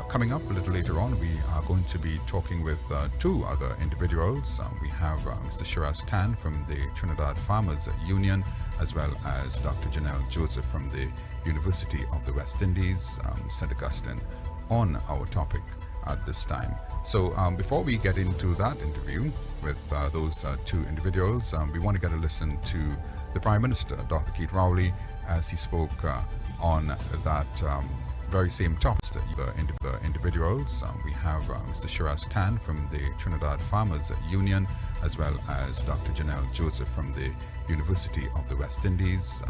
coming up a little later on, we are going to be talking with two other individuals. We have Mr. Shiraz Khan from the Trinidad Farmers Union, as well as Dr. Janelle Joseph from the University of the West Indies, St. Augustine, on our topic at this time. So before we get into that interview with those two individuals, we want to get a listen to the Prime Minister, Dr. Keith Rowley, as he spoke on that very same topic. The individuals, we have Mr. Shiraz Khan from the Trinidad Farmers Union, as well as Dr. Janelle Joseph from the University of the West Indies.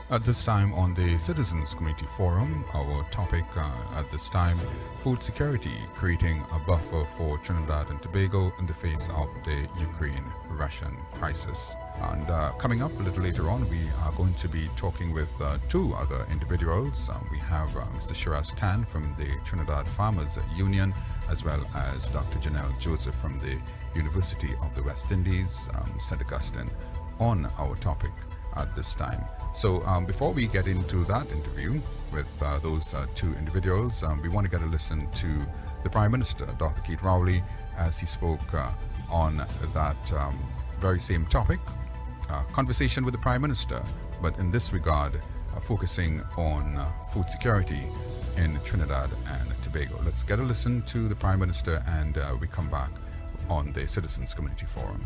At this time on the Citizens Community Forum, our topic at this time, food security, creating a buffer for Trinidad and Tobago in the face of the Ukraine-Russian crisis. And coming up a little later on, we are going to be talking with two other individuals. We have Mr. Shiraz Khan from the Trinidad Farmers Union, as well as Dr. Janelle Joseph from the University of the West Indies, St. Augustine, on our topic at this time. So before we get into that interview with those two individuals, we want to get a listen to the Prime Minister, Dr. Keith Rowley, as he spoke on that very same topic, conversation with the Prime Minister, but in this regard, focusing on food security in Trinidad and Tobago. Let's get a listen to the Prime Minister, and we come back on the Citizens Community Forum.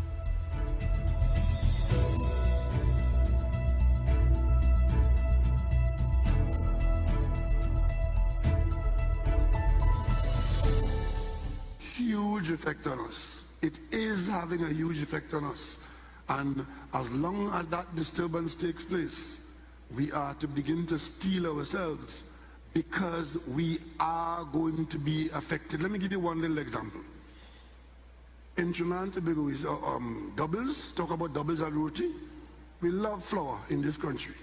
Huge effect on us. It is having a huge effect on us. And as long as that disturbance takes place, we are to begin to steel ourselves, because we are going to be affected. Let me give you one little example. In Trinidad and Tobago, is doubles, talk about doubles and roti. We love flour in this country.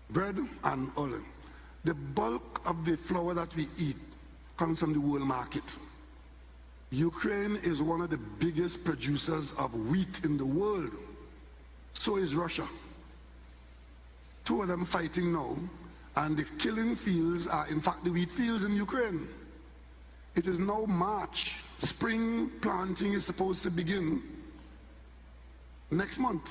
Bread and oil. The bulk of the flour that we eat comes from the world market. Ukraine is one of the biggest producers of wheat in the world. So is Russia. Two of them fighting now, and the killing fields are in fact the wheat fields in Ukraine. It is now March. Spring planting is supposed to begin next month.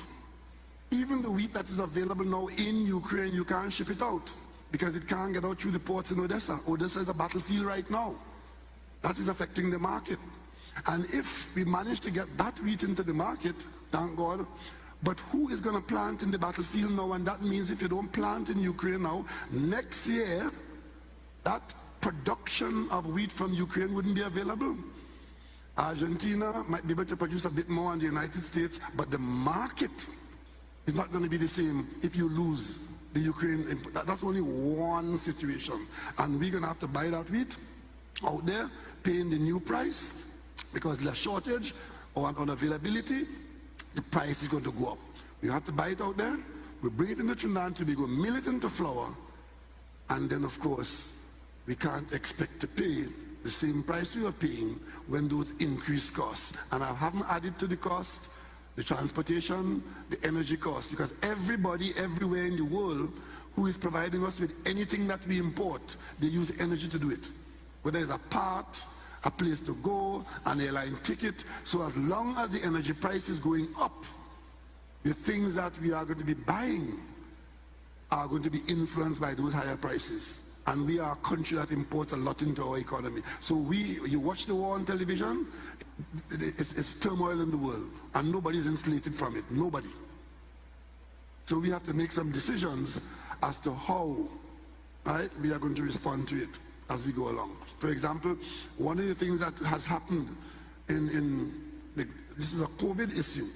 Even the wheat that is available now in Ukraine, you can't ship it out because it can't get out through the ports in Odessa. Odessa is a battlefield right now. That is affecting the market. And if we manage to get that wheat into the market, thank God, but who is going to plant in the battlefield now? And that means if you don't plant in Ukraine now, next year, that production of wheat from Ukraine wouldn't be available. Argentina might be able to produce a bit more in the United States, but the market is not going to be the same if you lose the Ukraine. That's only one situation. And we're going to have to buy that wheat out there, paying the new price, because there's a shortage or unavailability, the price is going to go up. We have to buy it out there, we bring it into Trinidad and Tobago, mill it into flour, and then of course, we can't expect to pay the same price we are paying when those increased costs. And I haven't added to the cost, the transportation, the energy cost, because everybody everywhere in the world who is providing us with anything that we import, they use energy to do it. Whether it's a part, a place to go, an airline ticket. So as long as the energy price is going up, the things that we are going to be buying are going to be influenced by those higher prices. And we are a country that imports a lot into our economy. So you watch the war on television, it's turmoil in the world, and nobody's insulated from it, nobody. So we have to make some decisions as to how, right, we are going to respond to it as we go along. For example, one of the things that has happened this is a COVID issue,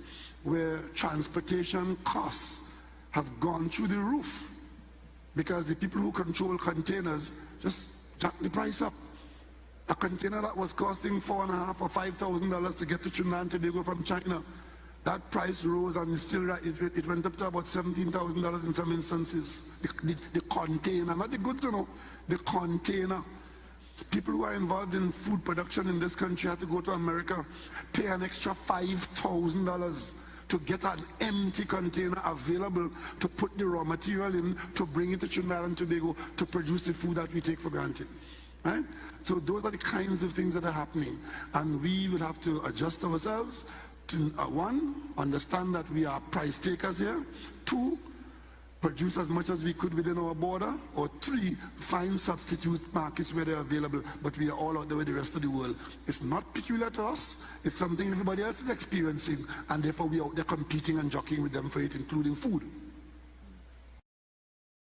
where transportation costs have gone through the roof because the people who control containers just jacked the price up. A container that was costing $4,500 or $5,000 to get to Trinidad and Tobago from China, that price rose and it went up to about $17,000 in some instances. The container, not the goods, you know, the container. People who are involved in food production in this country have to go to America, pay an extra $5,000 to get an empty container available to put the raw material in, to bring it to Trinidad and Tobago to produce the food that we take for granted. Right? So those are the kinds of things that are happening. And we will have to adjust ourselves to, one, understand that we are price takers here. Two, produce as much as we could within our border. Or three, find substitute markets where they're available, but we are all out there with the rest of the world. It's not peculiar to us. It's something everybody else is experiencing, and therefore we are out there competing and jockeying with them for it, including food.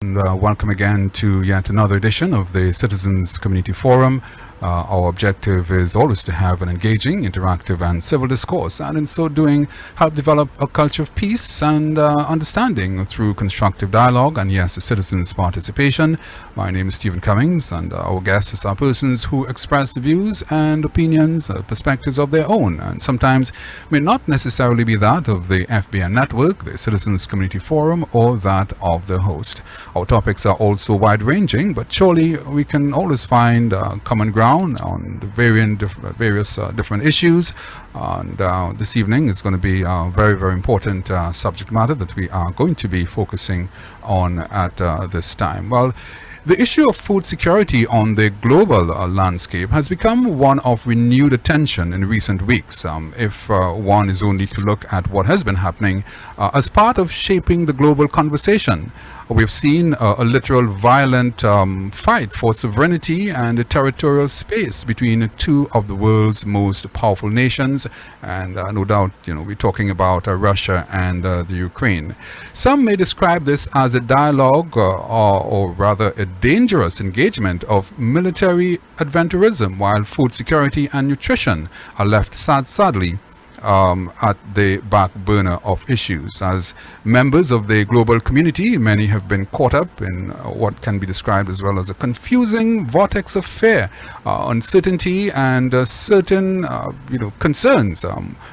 And welcome again to yet another edition of the Citizens Community Forum. Our objective is always to have an engaging, interactive and civil discourse, and in so doing help develop a culture of peace and understanding through constructive dialogue and, yes, citizens' participation. My name is Stephen Cummings, and our guests are persons who express views and opinions, perspectives of their own, and sometimes may not necessarily be that of the FBN network, the Citizens Community Forum, or that of the host. Our topics are also wide-ranging, but surely we can always find common ground on the various different issues. And this evening is going to be a very, very important subject matter that we are going to be focusing on at this time. Well, the issue of food security on the global landscape has become one of renewed attention in recent weeks, if one is only to look at what has been happening as part of shaping the global conversation. We've seen a literal violent fight for sovereignty and territorial space between two of the world's most powerful nations, and no doubt, we're talking about Russia and the Ukraine. Some may describe this as a dialogue or rather a dangerous engagement of military adventurism, while food security and nutrition are left sadly at the back burner of issues. As members of the global community, many have been caught up in what can be described as well as a confusing vortex of fear, uncertainty and certain concerns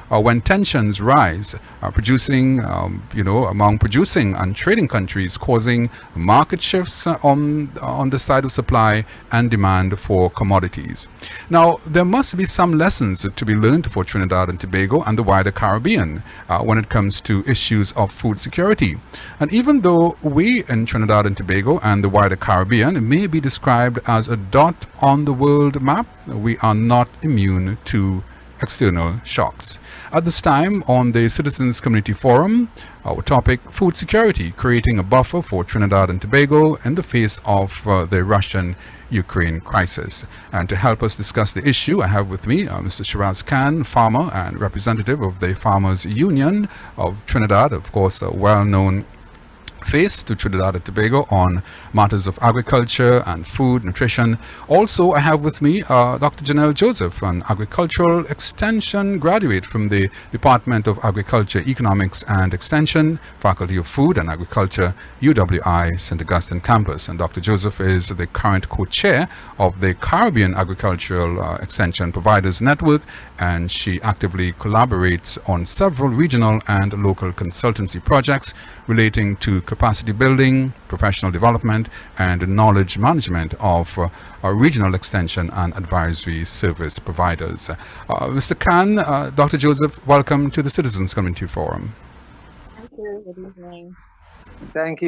when tensions rise, producing among producing and trading countries, causing market shifts on the side of supply and demand for commodities. Now, there must be some lessons to be learned for Trinidad and Tobago and the wider Caribbean when it comes to issues of food security. And even though we in Trinidad and Tobago and the wider Caribbean may be described as a dot on the world map, we are not immune to external shocks. At this time on the Citizens Community Forum, our topic, food security, creating a buffer for Trinidad and Tobago in the face of the Russian-Ukraine crisis. And to help us discuss the issue, I have with me Mr. Shiraz Khan, farmer and representative of the Farmers Union of Trinidad, of course, a well-known face to Trinidad and Tobago on matters of agriculture and food, nutrition. Also, I have with me Dr. Janelle Joseph, an agricultural extension graduate from the Department of Agriculture, Economics and Extension, Faculty of Food and Agriculture, UWI, St. Augustine campus. And Dr. Joseph is the current co-chair of the Caribbean Agricultural Extension Providers Network, and she actively collaborates on several regional and local consultancy projects relating to capacity building, professional development, and knowledge management of regional extension and advisory service providers. Mr. Khan, Dr. Joseph, welcome to the Citizens Community Forum. Thank you. Good evening. Thank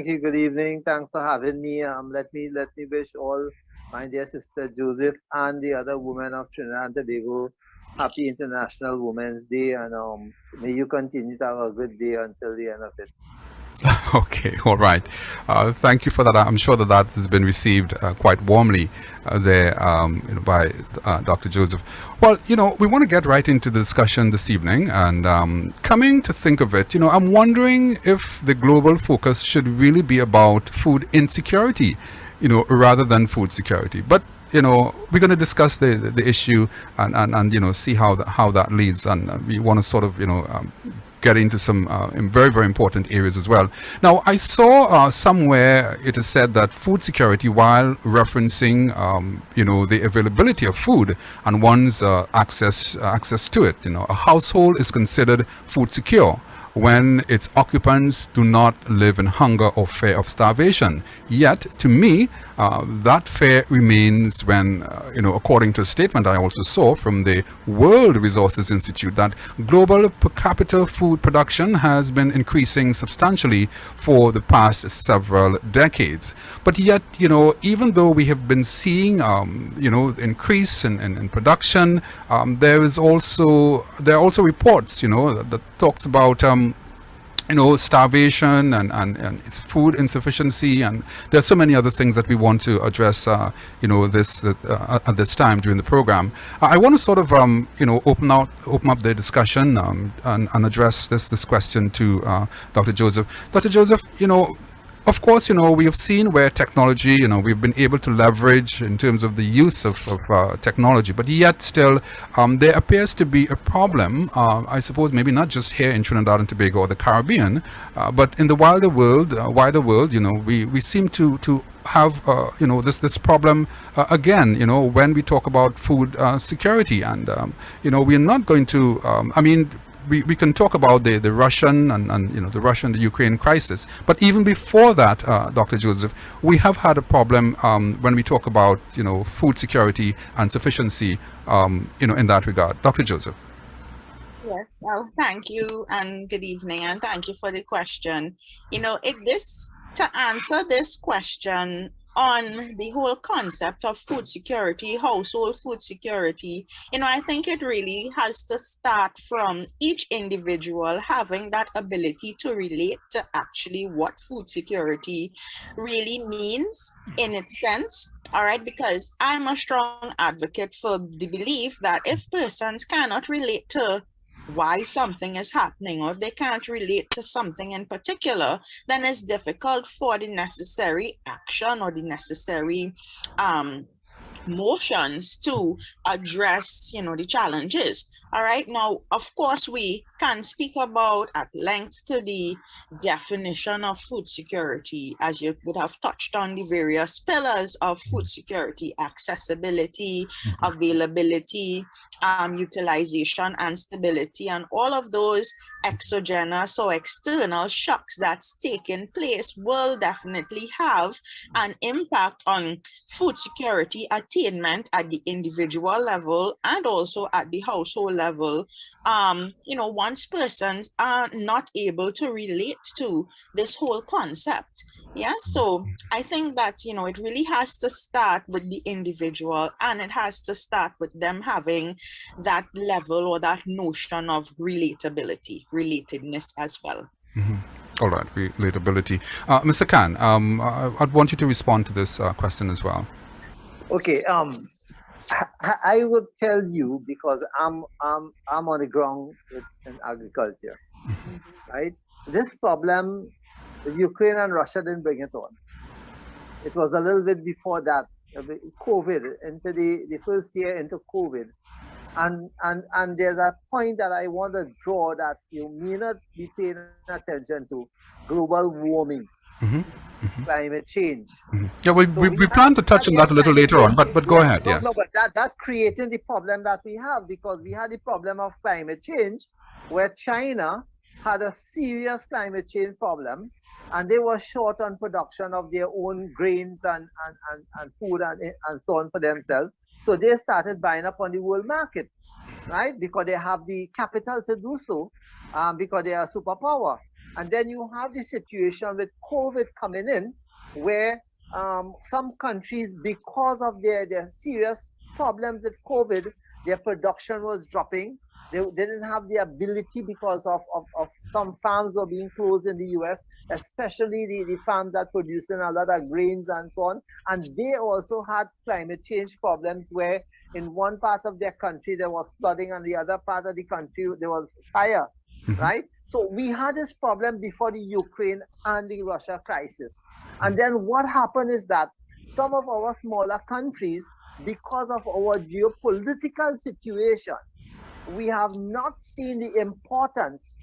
you. Good evening. Thanks for having me. Let me wish all my dear sister Joseph and the other women of Trinidad and Tobago happy International Women's Day, and may you continue to have a good day until the end of it. Okay, all right. Thank you for that. I'm sure that has been received quite warmly there by Dr. Joseph. Well, we want to get right into the discussion this evening, and coming to think of it, I'm wondering if the global focus should really be about food insecurity, rather than food security. But we're going to discuss the issue and see how that leads, and we want to sort of get into some very, very important areas as well. Now, I saw somewhere it is said that food security, while referencing the availability of food and one's access to it, a household is considered food secure, when its occupants do not live in hunger or fear of starvation. Yet, to me, that fear remains when, according to a statement I also saw from the World Resources Institute, that global per capita food production has been increasing substantially for the past several decades. But yet, even though we have been seeing, increase in production, there are also reports, that talks about starvation and food insufficiency, and there's so many other things that we want to address, this at this time during the program. I want to sort of, open up the discussion and address this question to Dr. Joseph. Dr. Joseph, of course, we have seen where technology, we've been able to leverage in terms of the use of technology, but yet still there appears to be a problem, I suppose maybe not just here in Trinidad and Tobago or the Caribbean, but in the wider world, we seem to have this problem again, when we talk about food security, and we're not going to we can talk about the Russian and the Ukraine crisis, but even before that, Dr. Joseph, we have had a problem when we talk about food security and sufficiency in that regard. Dr. Joseph. Yes, well, thank you and good evening, and thank you for the question. To answer this question on the whole concept of food security, household food security, I think it really has to start from each individual having that ability to relate to actually what food security really means in its sense. All right, because I'm a strong advocate for the belief that if persons cannot relate to why something is happening, or if they can't relate to something in particular, then it's difficult for the necessary action or the necessary motions to address the challenges. All right, now of course we can speak about at length to the definition of food security, as you would have touched on the various pillars of food security: accessibility, availability, utilization, and stability, and all of those exogenous or external shocks that's taken place will definitely have an impact on food security attainment at the individual level and also at the household level. Once persons are not able to relate to this whole concept. Yeah, so I think that, it really has to start with the individual, and it has to start with them having that level or that notion of relatability, relatedness as well. Mm-hmm. All right, relatability. Mr. Khan, I'd want you to respond to this question as well. Okay, I would tell you, because I'm on the ground in agriculture, right? This problem, Ukraine and Russia didn't bring it on. It was a little bit before that, COVID, into the first year into COVID. And there's a point that I want to draw that you may not be paying attention to: global warming, climate change. Yeah, we plan to touch on that a little later on, but go ahead. Yes. No, but that creating the problem that we have, because we had the problem of climate change, where China had a serious climate change problem, and they were short on production of their own grains and food and so on for themselves. So they started buying up on the world market, right? Because they have the capital to do so, because they are a superpower. And then you have the situation with COVID coming in, where some countries, because of their serious problems with COVID, their production was dropping. They didn't have the ability, because of some farms were being closed in the US, especially the farms that producing a lot of grains and so on. And they also had climate change problems, where in one part of their country there was flooding, and the other part of the country there was fire, right? So we had this problem before the Ukraine and the Russia crisis. And then what happened is that some of our smaller countries, because of our geopolitical situation, we have not seen the importance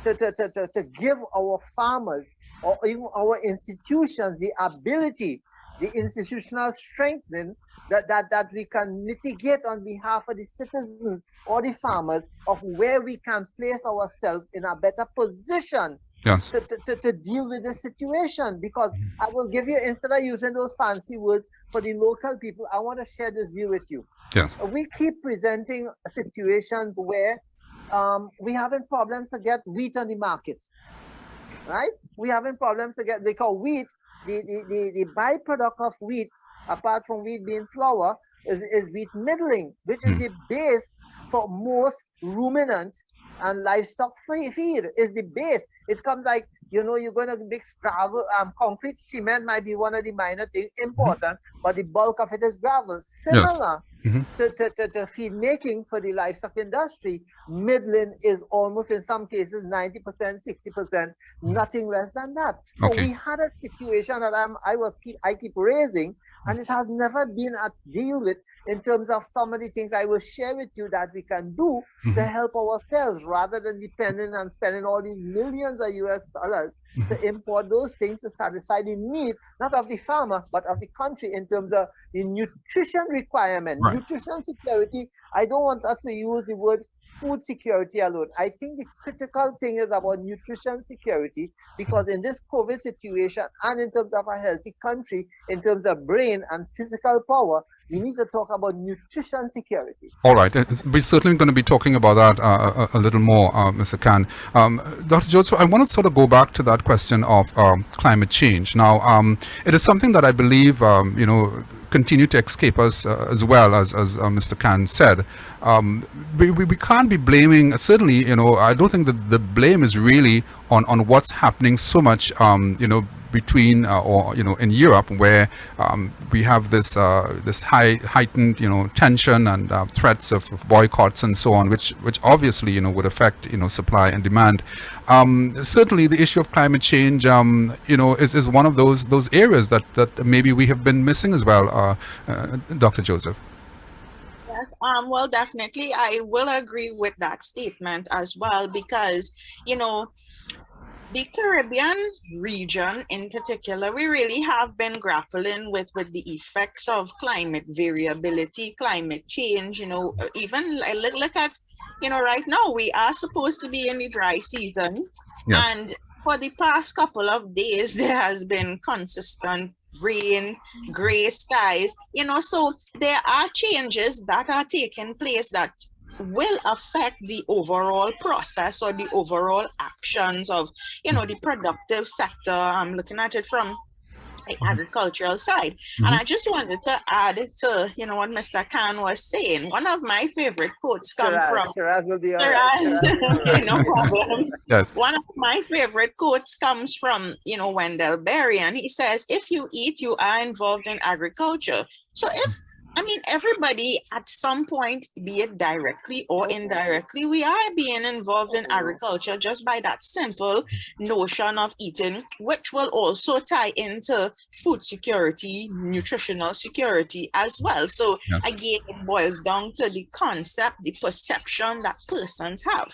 to give our farmers or even our institutions the ability the institutional strengthening that we can mitigate on behalf of the citizens or the farmers of where we can place ourselves in a better position Yes. to deal with the situation. Because I will give you, instead of using those fancy words for the local people, I want to share this view with you. Yes. We keep presenting situations where we having problems to get wheat on the market, right? We having problems to get, because wheat, the byproduct of wheat, apart from wheat being flour, is wheat middling, which is the base for most ruminants and livestock feed, is the base. It's come like, you're going to mix gravel, concrete, cement might be one of the minor things important, but the bulk of it is gravel. Yes. Similar to feed making for the livestock industry, middling is almost, in some cases, 90%, 60%, nothing less than that. So Okay. we had a situation that I keep raising, and it has never been a deal with in terms of some of the things I will share with you that we can do to help ourselves, rather than depending on spending all these millions of US dollars to import those things to satisfy the need, not of the farmer, but of the country in terms of the nutrition requirement, Right. nutrition security. I don't want us to use the word food security alone. I think the critical thing is about nutrition security, because in this COVID situation, and in terms of a healthy country, in terms of brain and physical power, we need to talk about nutrition security. All right. We're certainly going to be talking about that a little more, Mr. Khan. Dr. Joseph, I want to sort of go back to that question of climate change. Now, it is something that I believe, continue to escape us as well, as Mr. Khan said. We can't be blaming, certainly, I don't think that the blame is really on what's happening so much, between in Europe, where we have this heightened tension and threats of boycotts and so on, which obviously would affect supply and demand. Certainly the issue of climate change is one of those areas that maybe we have been missing as well, Dr. Joseph. Yes, well, definitely, I will agree with that statement as well, because the Caribbean region in particular, we really have been grappling with the effects of climate variability, climate change. Even look at, right now we are supposed to be in the dry season. Yes. And for the past couple of days, there has been consistent rain, gray skies, so there are changes that are taking place that will affect the overall process or the overall actions of, the productive sector. I'm looking at it from the agricultural side. And I just wanted to add to, what Mr. Khan was saying. One of my favorite quotes come from Shiraz will be all right. no problem. Yes. One of my favorite quotes comes from, Wendell Berry, and he says, if you eat, you are involved in agriculture. So everybody at some point, be it directly or indirectly, we are being involved in agriculture just by that simple notion of eating, which will also tie into food security, nutritional security as well. So again, it boils down to the concept, the perception that persons have.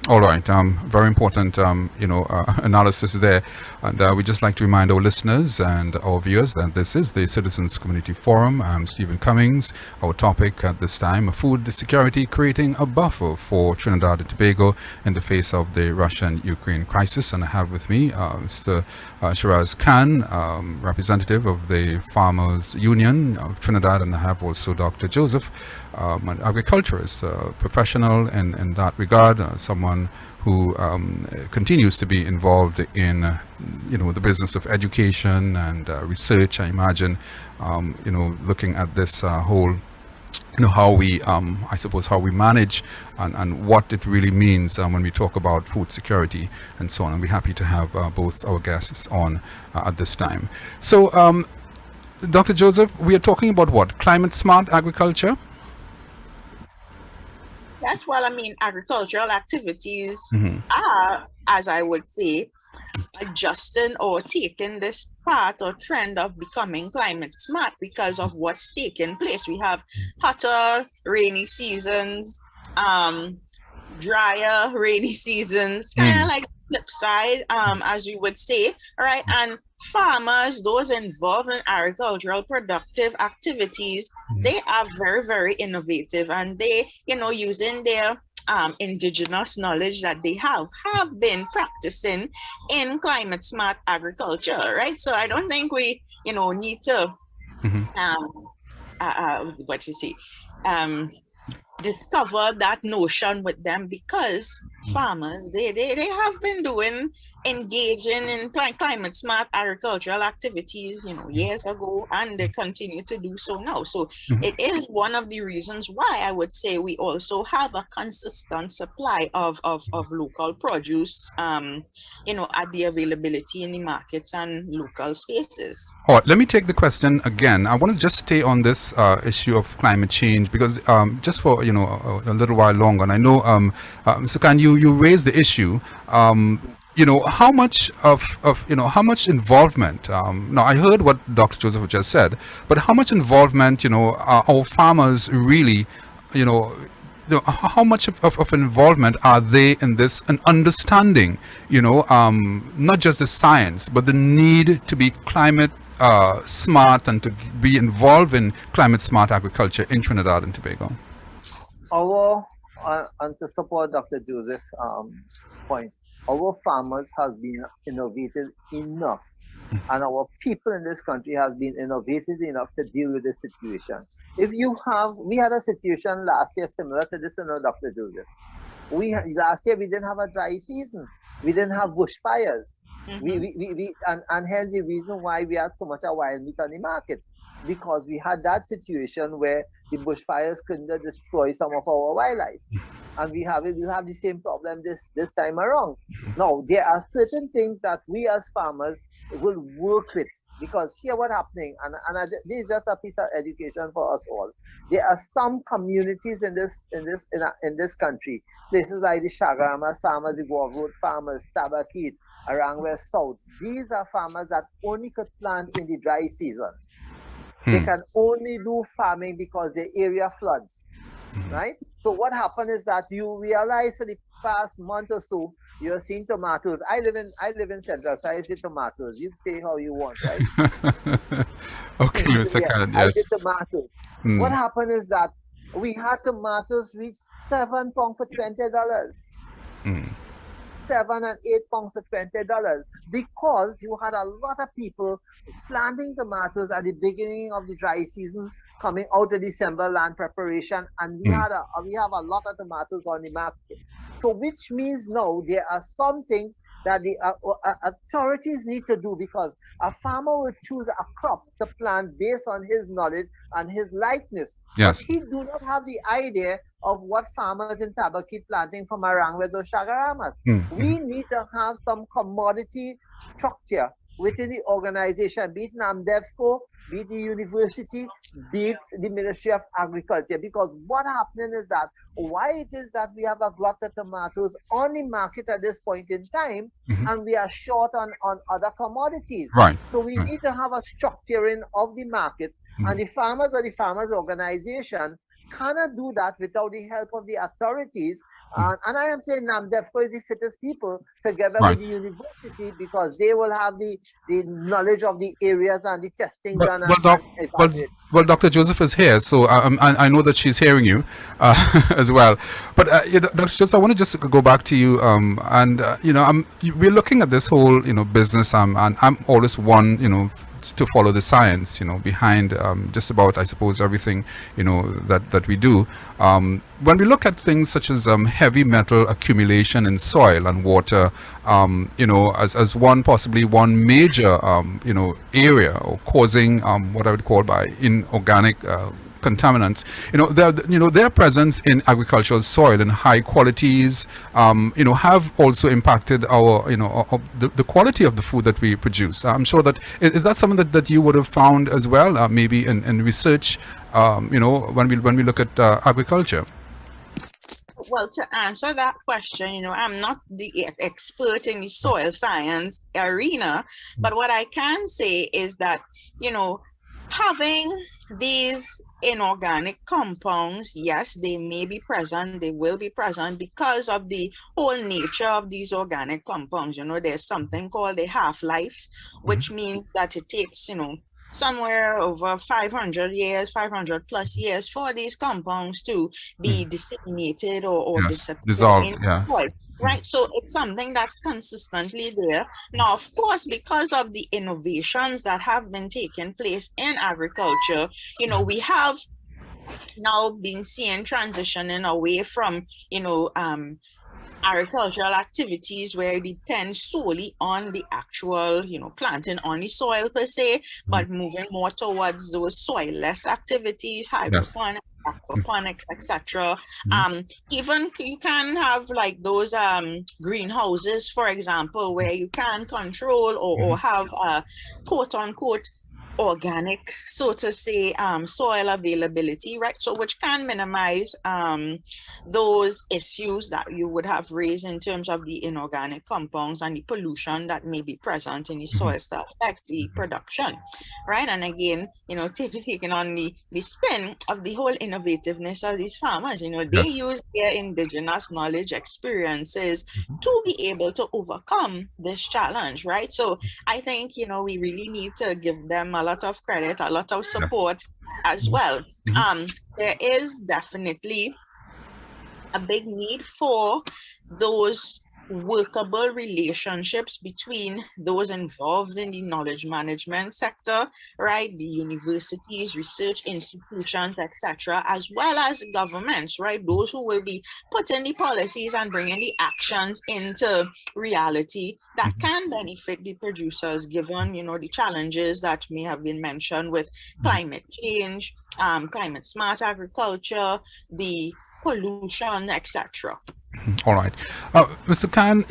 All right. Very important, analysis there. And we'd just like to remind our listeners and our viewers that this is the Citizens Community Forum. I'm Stephen Cummings. Our topic at this time, food security, creating a buffer for Trinidad and Tobago in the face of the Russian-Ukraine crisis. And I have with me Mr. Shiraz Khan, representative of the Farmers Union of Trinidad, and I have also Dr. Joseph, an agriculturist, professional in that regard, someone who continues to be involved in the business of education and research. I imagine looking at this whole how we how we manage and what it really means when we talk about food security and so on. And we're happy to have both our guests on at this time. So Dr. Joseph, we are talking about what? Climate smart agriculture? Yes, well, agricultural activities are, as I would say, adjusting or taking this path or trend of becoming climate smart because of what's taking place. We have hotter rainy seasons, drier rainy seasons, kind of like flip side, as you would say, all right? And farmers, those involved in agricultural productive activities, they are very, very innovative, and they, using their indigenous knowledge that they have been practicing in climate smart agriculture, right? So I don't think we, need to what you see, discover that notion with them, because farmers, they have been engaging in climate smart agricultural activities, years ago, and they continue to do so now. So it is one of the reasons why I would say we also have a consistent supply of local produce, at the availability in the markets and local spaces. All right, let me take the question again. I want to just stay on this issue of climate change, because just for a little while longer, and I know so can you raise the issue, how much how much involvement, now I heard what Dr. Joseph just said, but how much involvement our farmers really, how much of involvement are they in this, and understanding not just the science, but the need to be climate smart and to be involved in climate smart agriculture in Trinidad and Tobago? And to support Dr. Joseph's point, our farmers have been innovative enough, and our people in this country have been innovative enough to deal with this situation. We had a situation last year similar to this, Dr. Joseph. Last year we didn't have a dry season. We didn't have bushfires. And hence the reason why we had so much of wild meat on the market, because we had that situation where the bushfires couldn't destroy some of our wildlife. And we'll have the same problem this time around. Now, there are certain things that we as farmers will work with, because here what's happening, and this is just a piece of education for us all. There are some communities in this country, places like the Shagaramas farmers, the Guava Road farmers, Tabakit, around West South. These are farmers that only could plant in the dry season. They can only do farming because the area floods, right? So what happened is that you realize for the past month or so, you're seeing tomatoes. I live in Central, so I see tomatoes. You say how you want, right? Okay, Mr. Karen, yes. I see tomatoes. What happened is that we had tomatoes reach £7 for $20. 7 and 8 pounds for $20, because you had a lot of people planting tomatoes at the beginning of the dry season, coming out of December land preparation, and we have a lot of tomatoes on the market. So which means now there are some things that the authorities need to do, because a farmer will choose a crop to plant based on his knowledge and his likeness. Yes. But he do not have the idea of what farmers in Tabakit planting from Arangwes or Shagaramas. We need to have some commodity structure within the organization, be it NAMDEFCO, be it the university, be it the Ministry of Agriculture. Because what happening is that why it is that we have a glut of tomatoes on the market at this point in time, and we are short on other commodities. Right. So we need to have a structuring of the markets, and the farmers or the farmers organization cannot do that without the help of the authorities. And I am saying NAMDEFCO is the fittest people, together with the university, because they will have the knowledge of the areas and the testing done. Well, Dr. Joseph is here, so I know that she's hearing you as well. But Dr. Joseph, I want to just go back to you, we're looking at this whole business, and I'm always one to follow the science behind just about, I suppose, everything that we do. When we look at things such as heavy metal accumulation in soil and water, as possibly one major area, or causing what I would call by inorganic contaminants, their presence in agricultural soil in high qualities, have also impacted our, the quality of the food that we produce. I'm sure that, is that something that you would have found as well, maybe in research, when we look at agriculture? Well, to answer that question, I'm not the expert in the soil science arena, but what I can say is that, having these inorganic compounds, yes, they may be present, they will be present because of the whole nature of these organic compounds. You know, there's something called a half-life, which means that it takes, you know, somewhere over 500 years, 500 plus years for these compounds to be disseminated or Yes, disappear in dissolved. the Yes. soil. Right, so it's something that's consistently there. Now, of course, because of the innovations that have been taking place in agriculture, you know, we have now been seeing transitioning away from, agricultural activities where it depends solely on the actual, planting on the soil per se, but moving more towards those soil-less activities, Yes. hydroponics, aquaponics, etc. Mhm. Even you can have like those greenhouses, for example, where you can control or have quote unquote organic, so to say, soil availability, right? So which can minimize those issues that you would have raised in terms of the inorganic compounds and the pollution that may be present in the soil to affect the production, right? And again, taking on the spin of the whole innovativeness of these farmers, they Yes. use their indigenous knowledge, experiences to be able to overcome this challenge, right? So I think, we really need to give them a lot of credit, a lot of Yeah. support as well. Mhm. There is definitely a big need for those workable relationships between those involved in the knowledge management sector, right? The universities, research institutions, etc., as well as governments, right? Those who will be putting the policies and bringing the actions into reality that can benefit the producers, given, the challenges that may have been mentioned with climate change, climate smart agriculture, the pollution, etc. All right. Mr. Khan,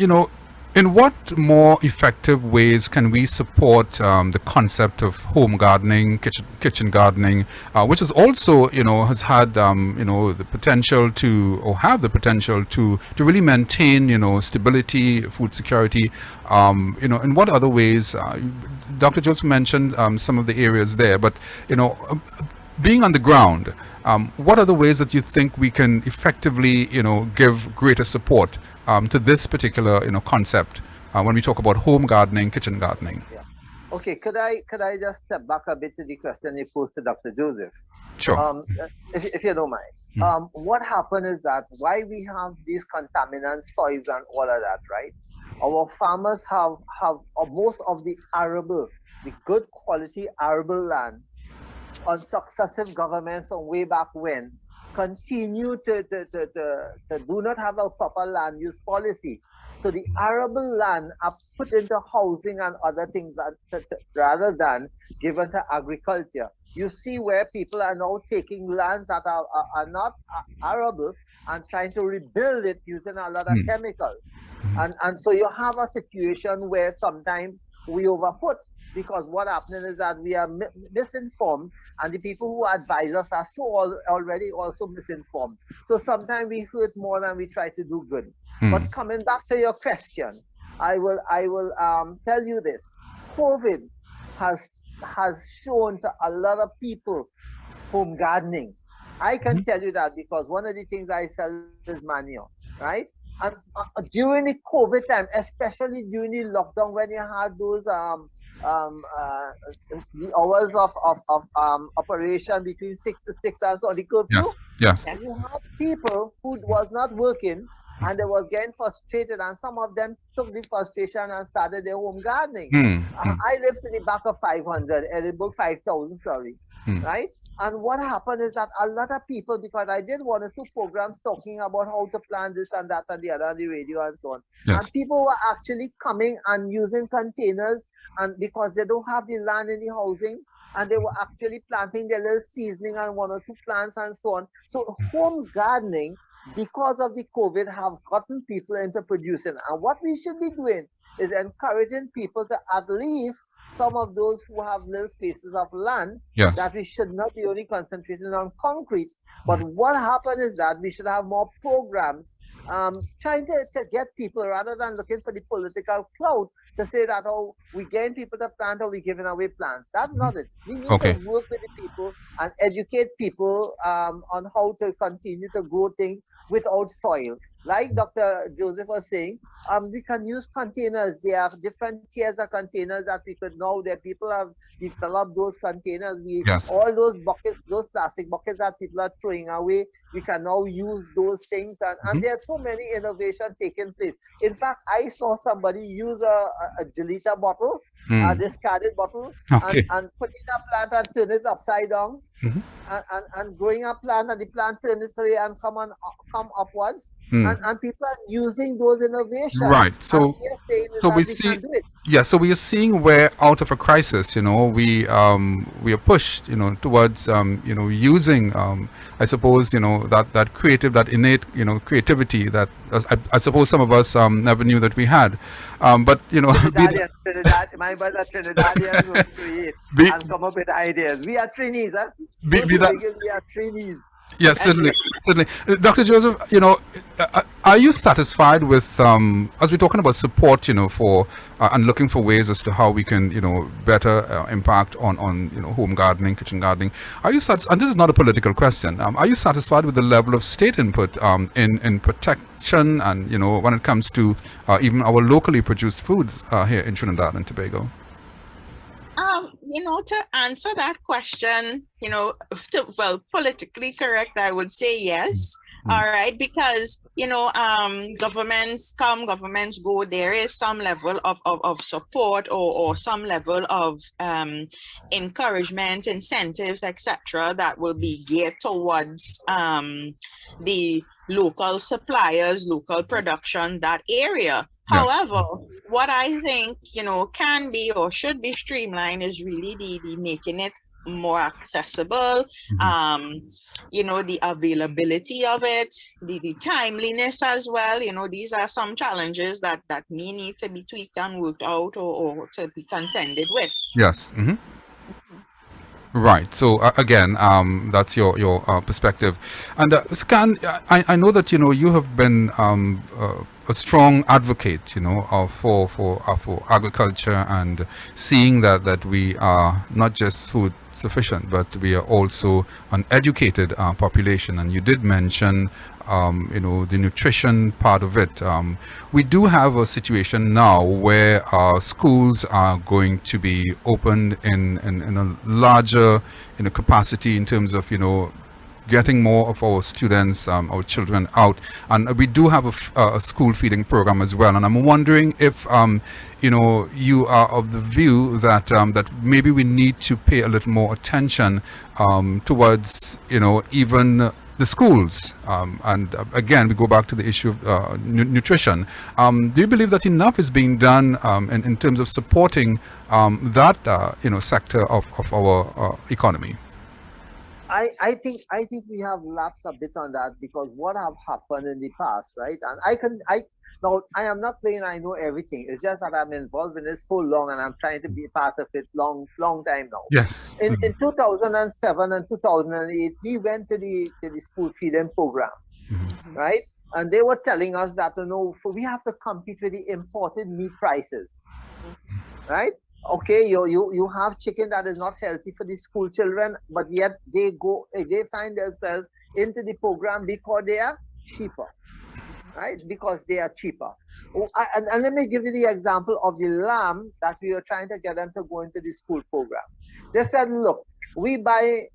in what more effective ways can we support the concept of home gardening, kitchen gardening, which is also, has had, the potential to, or have the potential to really maintain, stability, food security, in what other ways? Dr. Joseph mentioned some of the areas there, but, being on the ground, what are the ways that you think we can effectively, give greater support to this particular, concept when we talk about home gardening, kitchen gardening? Yeah. Okay, could I just step back a bit to the question you posed to Dr. Joseph? Sure. If you don't mind. What happened is that why we have these contaminants, soils and all of that, right? Our farmers have most of the arable, the good quality arable land on successive governments from way back when continue to do not have a proper land use policy. So the arable land are put into housing and other things rather than given to agriculture. You see where people are now taking lands that are not arable and trying to rebuild it using a lot of chemicals. And so you have a situation where sometimes we overput because what happening is that we are misinformed and the people who advise us are already also misinformed. So sometimes we hurt more than we try to do good. But coming back to your question, I will tell you this: COVID has shown to a lot of people home gardening. I can tell you that because one of the things I sell is manure, right? And during the COVID time, especially during the lockdown when you had those um, uh, the hours of operation between 6 to 6 and so on the curfew, Yes. Yes. Yes. you had people who was not working and they was getting frustrated, and some of them took the frustration and started their home gardening. I lived in the back of 500, edible 5,000, sorry, right? And what happened is that a lot of people, because I did one or two programs talking about how to plant this and that and the other on the radio and so on, Yes. and people were actually coming and using containers, and because they don't have the land in the housing, and they were actually planting their little seasoning and one or two plants and so on. So home gardening, because of the COVID, have gotten people into producing. And what we should be doing is encouraging people to at least some of those who have little spaces of land, Yes. that we should not be only concentrating on concrete. But what happened is that we should have more programs trying to get people, rather than looking for the political clout, to say that, oh, we getting people to plant or we giving away plants. That's not it. We need to Okay. work with the people and educate people on how to continue to grow things without soil. Like Dr. Joseph was saying, we can use containers. There are different tiers of containers that we could now, that people have developed those containers. Yes. All those buckets, those plastic buckets that people are throwing away, we can now use those things. And there's so many innovations taking place. In fact, I saw somebody use a gelita bottle, a discarded bottle, Okay. and put in a plant and turn it upside down. And growing a plant, and the plant turn its way and come upwards. And people are using those innovations. Right. So, and we are saying so that we we see. can do it. Yeah. So we are seeing where out of a crisis, we are pushed, towards using, I suppose, that creative, that innate, creativity that I suppose some of us never knew that we had. But Trinidad, my brother Trinidadians will create and come up with ideas. We are Trinis, huh? We are Trinis. Yes, certainly. Dr. Joseph, are you satisfied with, as we're talking about support, for and looking for ways as to how we can, better impact on home gardening, kitchen gardening? Are you satisfied? And this is not a political question. Are you satisfied with the level of state input in protection and, when it comes to even our locally produced foods here in Trinidad and Tobago? To answer that question, politically correct, I would say yes. All right, because governments come, governments go. There is some level of support or some level of encouragement, incentives, etc., that will be geared towards the local suppliers, local production, that area. Yeah. However, what I think, can be or should be streamlined is really the making it more accessible, the availability of it, the timeliness as well. These are some challenges that may need to be tweaked and worked out or to be contended with. Yes. Right. So again, that's your perspective, and Scan. I know that you have been a strong advocate, for agriculture, and seeing that we are not just food sufficient, but we are also an educated population. And you did mention, the nutrition part of it. We do have a situation now where schools are going to be opened in a larger capacity in terms of getting more of our students, our children out, and we do have a school feeding program as well. And I'm wondering if you are of the view that that maybe we need to pay a little more attention towards even the schools, and again we go back to the issue of nutrition. Do you believe that enough is being done in terms of supporting that sector of our economy? I think we have lapsed a bit on that, because what have happened in the past, right? And now I am not saying I know everything. It's just that I'm involved in it so long, and I'm trying to be part of it long time now. Yes. In 2007 and 2008, we went to the school feeding program, right? And they were telling us that we have to compete with the imported meat prices, right? Okay, you have chicken that is not healthy for the school children, but yet they find themselves into the program because they are cheaper, right? Because they are cheaper. And let me give you the example of the lamb that we were trying to get them to go into the school program. They said, look, we buy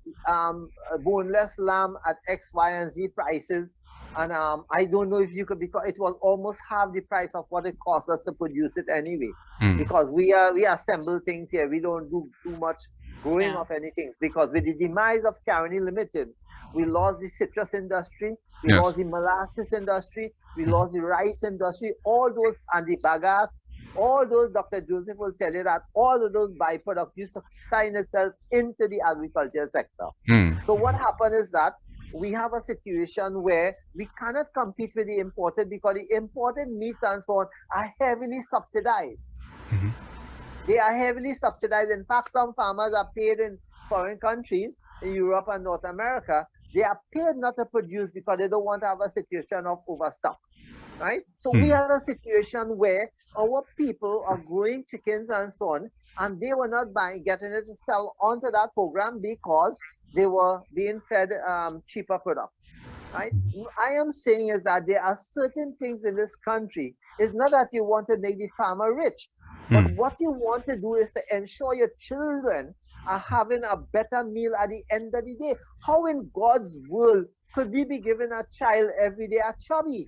boneless lamb at X, Y, and Z prices. And I don't know if you could, because it was almost half the price of what it cost us to produce it anyway. Because we assemble things here. We don't do too much growing of anything. Because with the demise of Caroni Limited, we lost the citrus industry, we lost the molasses industry, we lost the rice industry, all those, and the bagasse, all those, Dr. Joseph will tell you that all of those byproducts used to sign itself into the agriculture sector. So what happened is that we have a situation where we cannot compete with the imported, because the imported meats and so on are heavily subsidized. They are heavily subsidized. In fact, some farmers are paid in foreign countries, in Europe and North America. They are paid not to produce because they don't want to have a situation of overstock, right? So we had a situation where our people are growing chickens and so on, and they were not getting it to sell onto that program because they were being fed cheaper products, right? I am saying is that there are certain things in this country. It's not that you want to make the farmer rich, but what you want to do is to ensure your children are having a better meal at the end of the day. How in God's world could we be giving a child every day a chubby?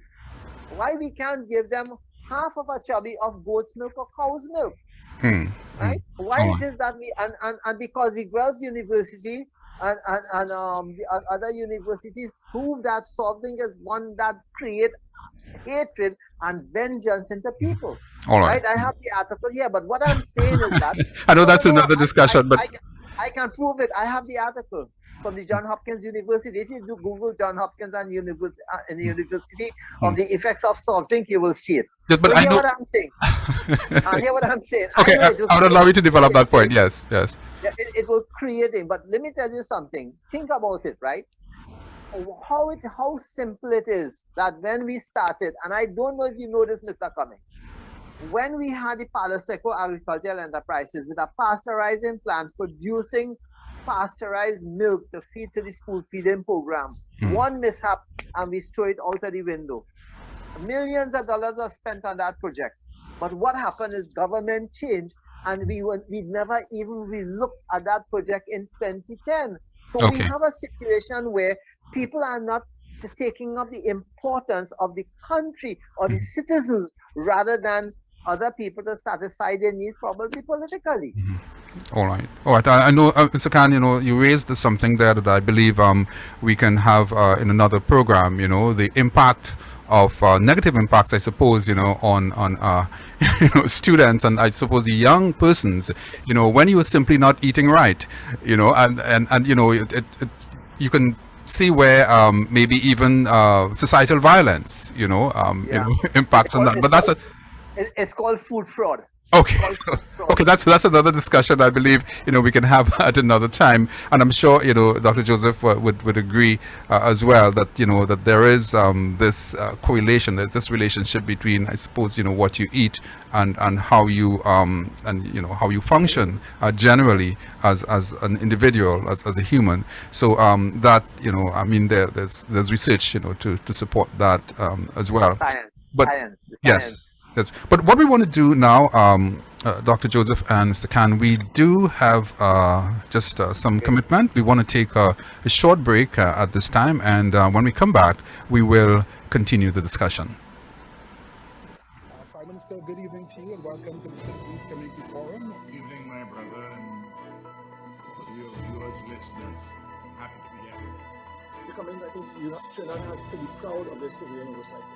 Why we can't give them half of a chubby of goat's milk or cow's milk? Right? Why All it right. is that we and because the Guelph University and the other universities prove that solving is one that create hatred and vengeance into people. All right. Right? I have the article here, but what I'm saying is that I know no, that's no, another discussion, but I can prove it. I have the article from the John Hopkins University. If you do Google John Hopkins and university in the University of the effects of soft drink, you will see it. but So I hear know. what I'm saying. Hear what I'm saying. I Okay, know it will I would allow you to develop that point. Yes, yes. it will create it. But let me tell you something. Think about it, right? How simple it is that when we started, and I don't know if you know this, Mr. Cummings, when we had the Palaseco Agricultural Enterprises with a pasteurizing plant producing pasteurized milk to feed to the school feeding program, one mishap and we throw it out of the window. Millions of dollars are spent on that project. But what happened is government changed and we never even re-looked at that project in 2010. So we Okay. have a situation where people are not taking up the importance of the country or the citizens rather than other people to satisfy their needs, probably politically. All right. All right. I know, Mr. Khan, you know, you raised something there that I believe we can have in another program, you know, the impact of negative impacts, I suppose, you know, on you know, students and I suppose the young persons, you know, when you are simply not eating right, you know, and you know, you can see where maybe even societal violence, you know, you know, impacts on that. But that's a It's called food fraud. okay. It's called food fraud. Okay, that's another discussion I believe, you know, we can have at another time, and I'm sure, you know, Dr. Joseph would agree as well that, you know, that there is this correlation, there's this relationship between, I suppose, you know, what you eat and how you and you know how you function generally as an individual, as a human. So that, you know, I mean, there's research, you know, to support that as well. Science. But Science. yes. Yes, but what we want to do now, Dr. Joseph and Mr. Khan, we do have just some commitment. We want to take a short break at this time, and when we come back, we will continue the discussion. Prime Minister, good evening to you and welcome to the Citizens Community Forum. Good evening, my brother, and for your viewers, listeners. Happy to be here with you. Mr. Cummings, I think Trinidad has to be proud of this civilian oversight.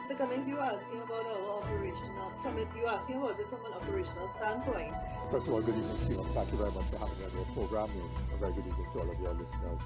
Mr. Cummings, you were asking about our operational, you were asking was it from an operational standpoint? First of all, good evening, Stephen. Thank you very much for having me on your program. A very good evening to all of your listeners.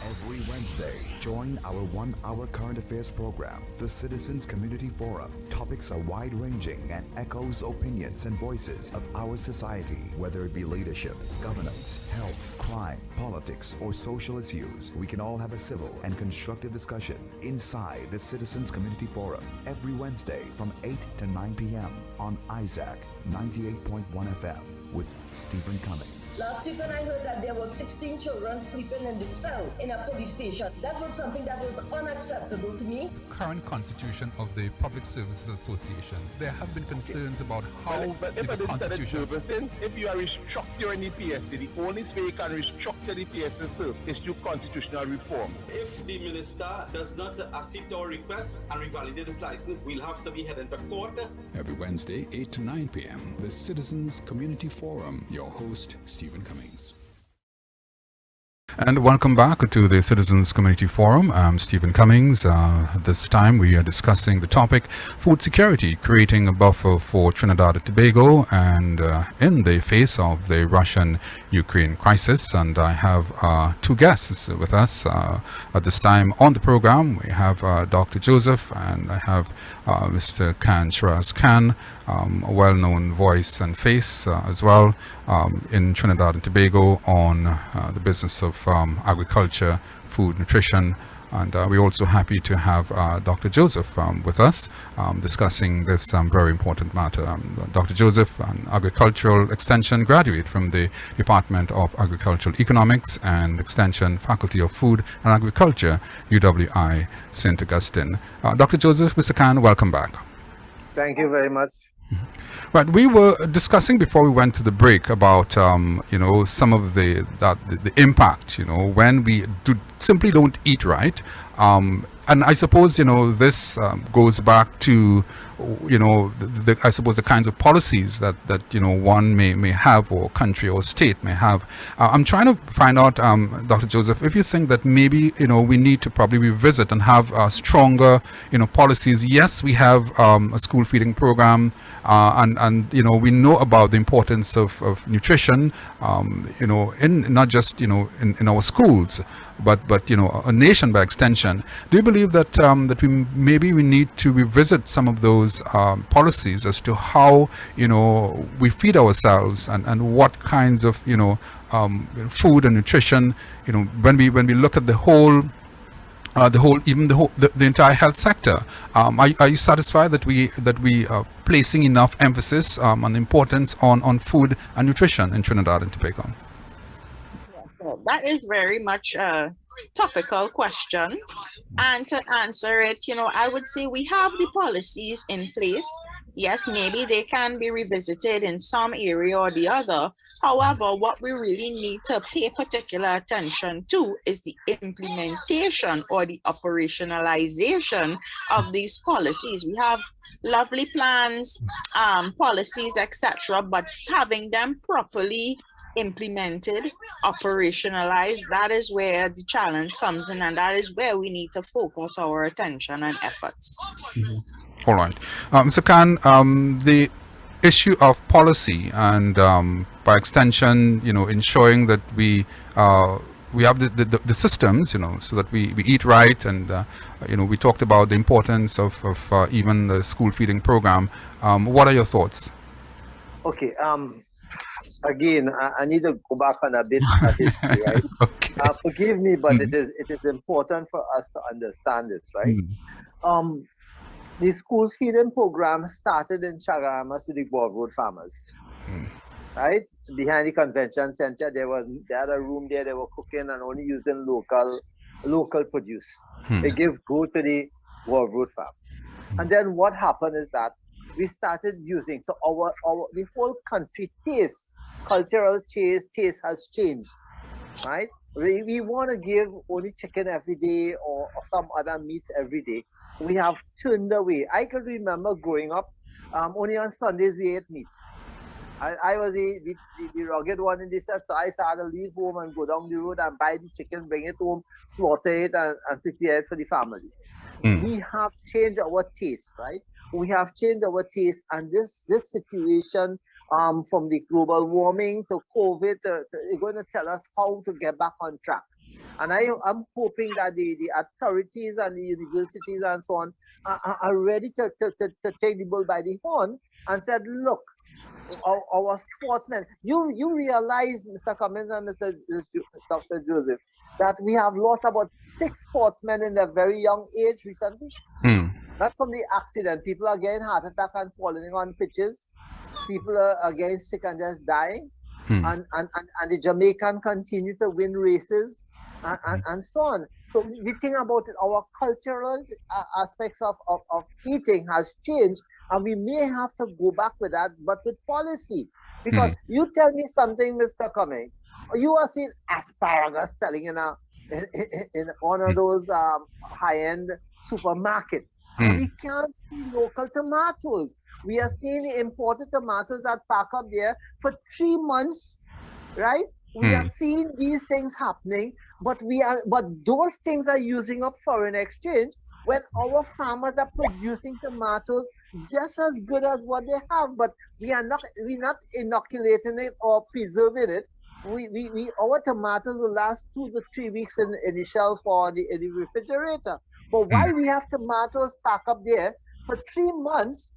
Every Wednesday, join our 1-hour current affairs program, the Citizens Community Forum. Topics are wide-ranging and echoes opinions and voices of our society. Whether it be leadership, governance, health, crime, politics, or social issues, we can all have a civil and constructive discussion inside the Citizens Community Forum every Wednesday from 8 to 9 p.m. on Isaac 98.1 FM with Stephen Cummings. Last week when I heard that there were 16 children sleeping in the cell in a police station, that was something that was unacceptable to me. The current constitution of the Public Services Association, there have been concerns about how but if the constitution... if you are restructuring the PSC, the only way you can restructure the PSC itself is through constitutional reform. If the minister does not accept our request and revalidate this license, we'll have to be heading to court. Every Wednesday, 8 to 9 p.m., the Citizens Community Forum. Your host, Stephen Cummings. And welcome back to the Citizens Community Forum. I'm Stephen Cummings. This time we are discussing the topic food security, creating a buffer for Trinidad and Tobago, and in the face of the Russian-Ukraine crisis. And I have two guests with us at this time on the program. We have Dr. Joseph, and I have Mr. Khan Shiraz Khan, a well-known voice and face as well in Trinidad and Tobago on the business of agriculture, food, nutrition, and we're also happy to have Dr. Joseph with us discussing this very important matter. Dr. Joseph, an agricultural extension graduate from the Department of Agricultural Economics and Extension Faculty of Food and Agriculture, UWI St. Augustine. Dr. Joseph, Mr. Khan, welcome back. Thank you very much. Right, we were discussing before we went to the break about you know, some of the impact, you know, when we simply don't eat right, and I suppose, you know, this goes back to, you know, I suppose the kinds of policies that you know, one may have, or country or state may have. I'm trying to find out, Dr. Joseph, if you think that maybe, you know, we need to probably revisit and have stronger, you know, policies. Yes, we have a school feeding program, and you know, we know about the importance of nutrition, you know, in not just, you know, in our schools, but you know, a nation by extension. Do you believe that that we need to revisit some of those policies as to how, you know, we feed ourselves, and what kinds of, you know, food and nutrition, you know, when we look at the entire health sector? Are you satisfied that we are placing enough emphasis on the importance on food and nutrition in Trinidad and Tobago? So that is very much a topical question. And to answer it, you know, I would say we have the policies in place. Yes, maybe they can be revisited in some area or the other. However, what we really need to pay particular attention to is the implementation or the operationalization of these policies. We have lovely plans, policies, etc., but having them properly implemented, operationalized, that is where the challenge comes in, and that is where we need to focus our attention and efforts. All right. Mr. Khan, the issue of policy and by extension, you know, ensuring that we have the systems, you know, so that we eat right, and you know, we talked about the importance of even the school feeding program. What are your thoughts? Okay. Again, I need to go back on a bit of history, right? Okay. Forgive me, but it is important for us to understand this, right? The school feeding program started in Chagaramas with the Board Road farmers, right? Behind the convention center, they had a room there. They were cooking and only using local produce. They give growth to the Board Road farms, and then what happened is that we started using, so the whole country cultural taste has changed, right? We want to give only chicken every day or some other meat every day. We have turned away. I can remember growing up, only on Sundays we ate meat. I was the rugged one in this set, so I started to leave home and go down the road and buy the chicken, bring it home, slaughter it, and prepare it for the family. We have changed our taste, right? We have changed our taste, and this situation, from the global warming to COVID, is going to tell us how to get back on track. And I'm hoping that the authorities and the universities and so on are ready to take the bull by the horn and said, look, our sportsmen, you realize, Mr. Cummings and Dr. Joseph, that we have lost about 6 sportsmen in a very young age recently. Not from the accident. People are getting heart attack and falling on pitches. People are getting sick and just dying. And the Jamaican continue to win races and so on. So the thing about it, our cultural aspects of eating has changed, and we may have to go back with that, but with policy. Because you tell me something, Mr. Cummings, you are seeing asparagus selling in one of those high-end supermarkets. We can't see local tomatoes. We are seeing imported tomatoes that pack up there for 3 months, right? We are seeing these things happening, but those things are using up foreign exchange when our farmers are producing tomatoes just as good as what they have, but we're not inoculating it or preserving it. Our tomatoes will last 2 to 3 weeks in the shelf or in the refrigerator. But why we have tomatoes pack up there for 3 months?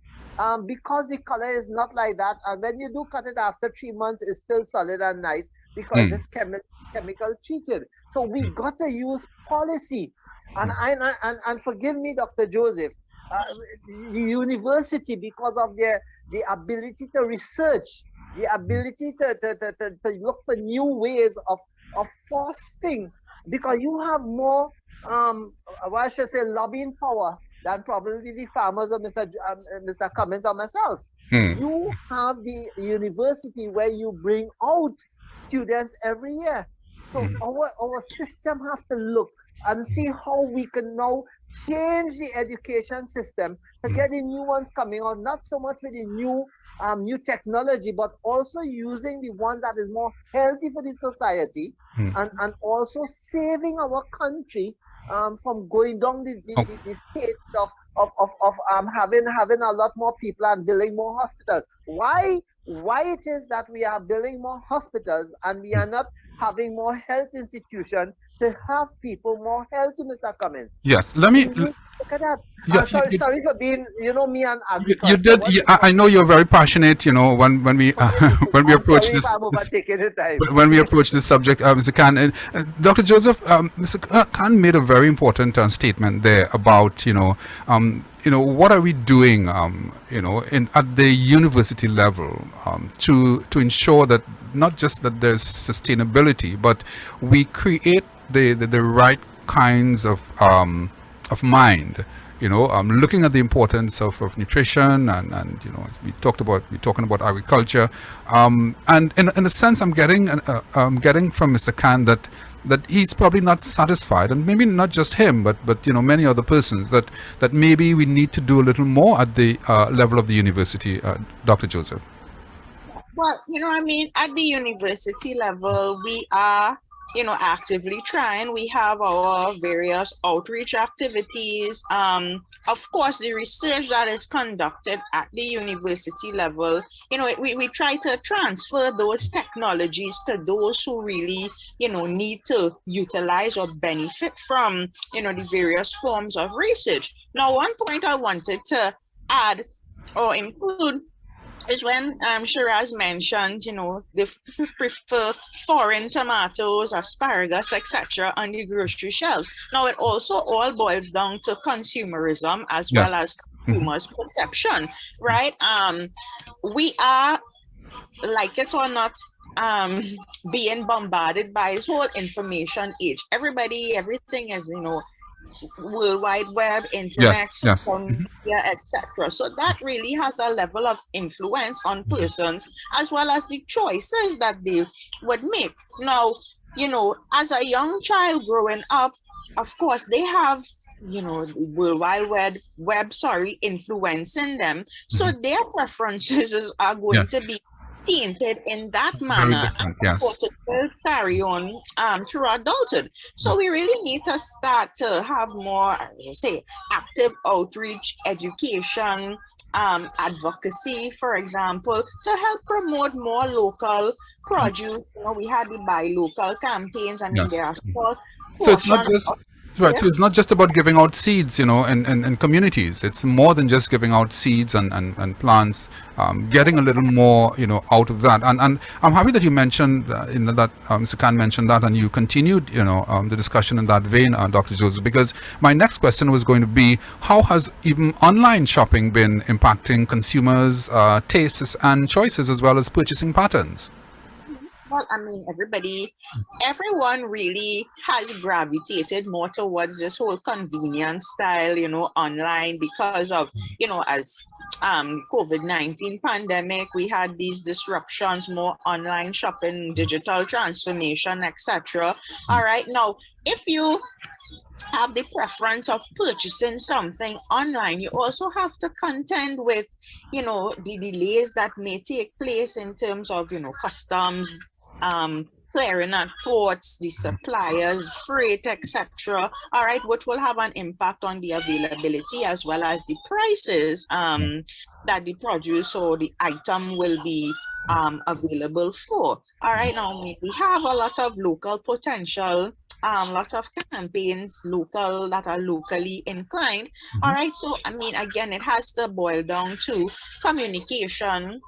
Because the color is not like that, and when you do cut it after 3 months, it's still solid and nice because it's chemical treated. So we got to use policy, and forgive me, Dr. Joseph, the university, because of the ability to research, the ability to look for new ways of fostering, because you have more what should I say, lobbying power than probably the farmers or Mr. Cummings or myself. You have the university where you bring out students every year. So our system has to look and see how we can now change the education system to get the new ones coming out, not so much with the new technology, but also using the one that is more healthy for the society, and also saving our country from going down the state of having a lot more people and building more hospitals. Why it is that we are building more hospitals and we are not having more health institutions to have people more healthy, Mr. Cummings? Yes, let me look at that. Yes, Sorry for being, me and agriculture. you did. I know you're very passionate. When we when we approach this, when we approach this subject, Mr. Khan, Dr. Joseph, Mr. Khan made a very important statement there about what are we doing at the university level to ensure that not just that there's sustainability, but we create the right kinds of mind, looking at the importance of nutrition, and we're talking about agriculture, and in a sense I'm getting from Mr. Khan that he's probably not satisfied, and maybe not just him, but many other persons, that maybe we need to do a little more at the level of the university. Dr. Joseph. Well, at the university level, we are actively trying. We have our various outreach activities. Of course, the research that is conducted at the university level, we try to transfer those technologies to those who really, need to utilize or benefit from, the various forms of research. Now, one point I wanted to add or include is when Shiraz mentioned, they prefer foreign tomatoes, asparagus, etc. on the grocery shelves. Now, it also all boils down to consumerism as well as consumers' perception, right? We are, like it or not, being bombarded by this whole information age. Everything is, World Wide Web, internet, social media, etc. So that really has a level of influence on persons as well as the choices that they would make. Now, as a young child growing up, of course, they have, World Wide Web, influencing them. So their preferences are going to be tainted in that manner, and of course it will carry on through adulthood. So we really need to start to have more, active outreach, education, advocacy, for example, to help promote more local produce. We had the buy local campaigns. There are so it's not just right. So it's not just about giving out seeds, in communities. It's more than just giving out seeds and plants. Getting a little more, out of that. And I'm happy that you mentioned that Mr. Khan mentioned that, and you continued, the discussion in that vein, Dr. Joseph. Because my next question was going to be, how has even online shopping been impacting consumers' tastes and choices as well as purchasing patterns? Well, everyone really has gravitated more towards this whole convenience style, online, because of, as COVID-19 pandemic, we had these disruptions, more online shopping, digital transformation, etc. All right, now, if you have the preference of purchasing something online, you also have to contend with, the delays that may take place in terms of, customs, clearing at ports, the suppliers, freight, etc. All right, which will have an impact on the availability as well as the prices that the produce or the item will be available for. All right, now we have a lot of local potential, lots of campaigns local that are locally inclined. All right, so I mean, again, it has to boil down to communication,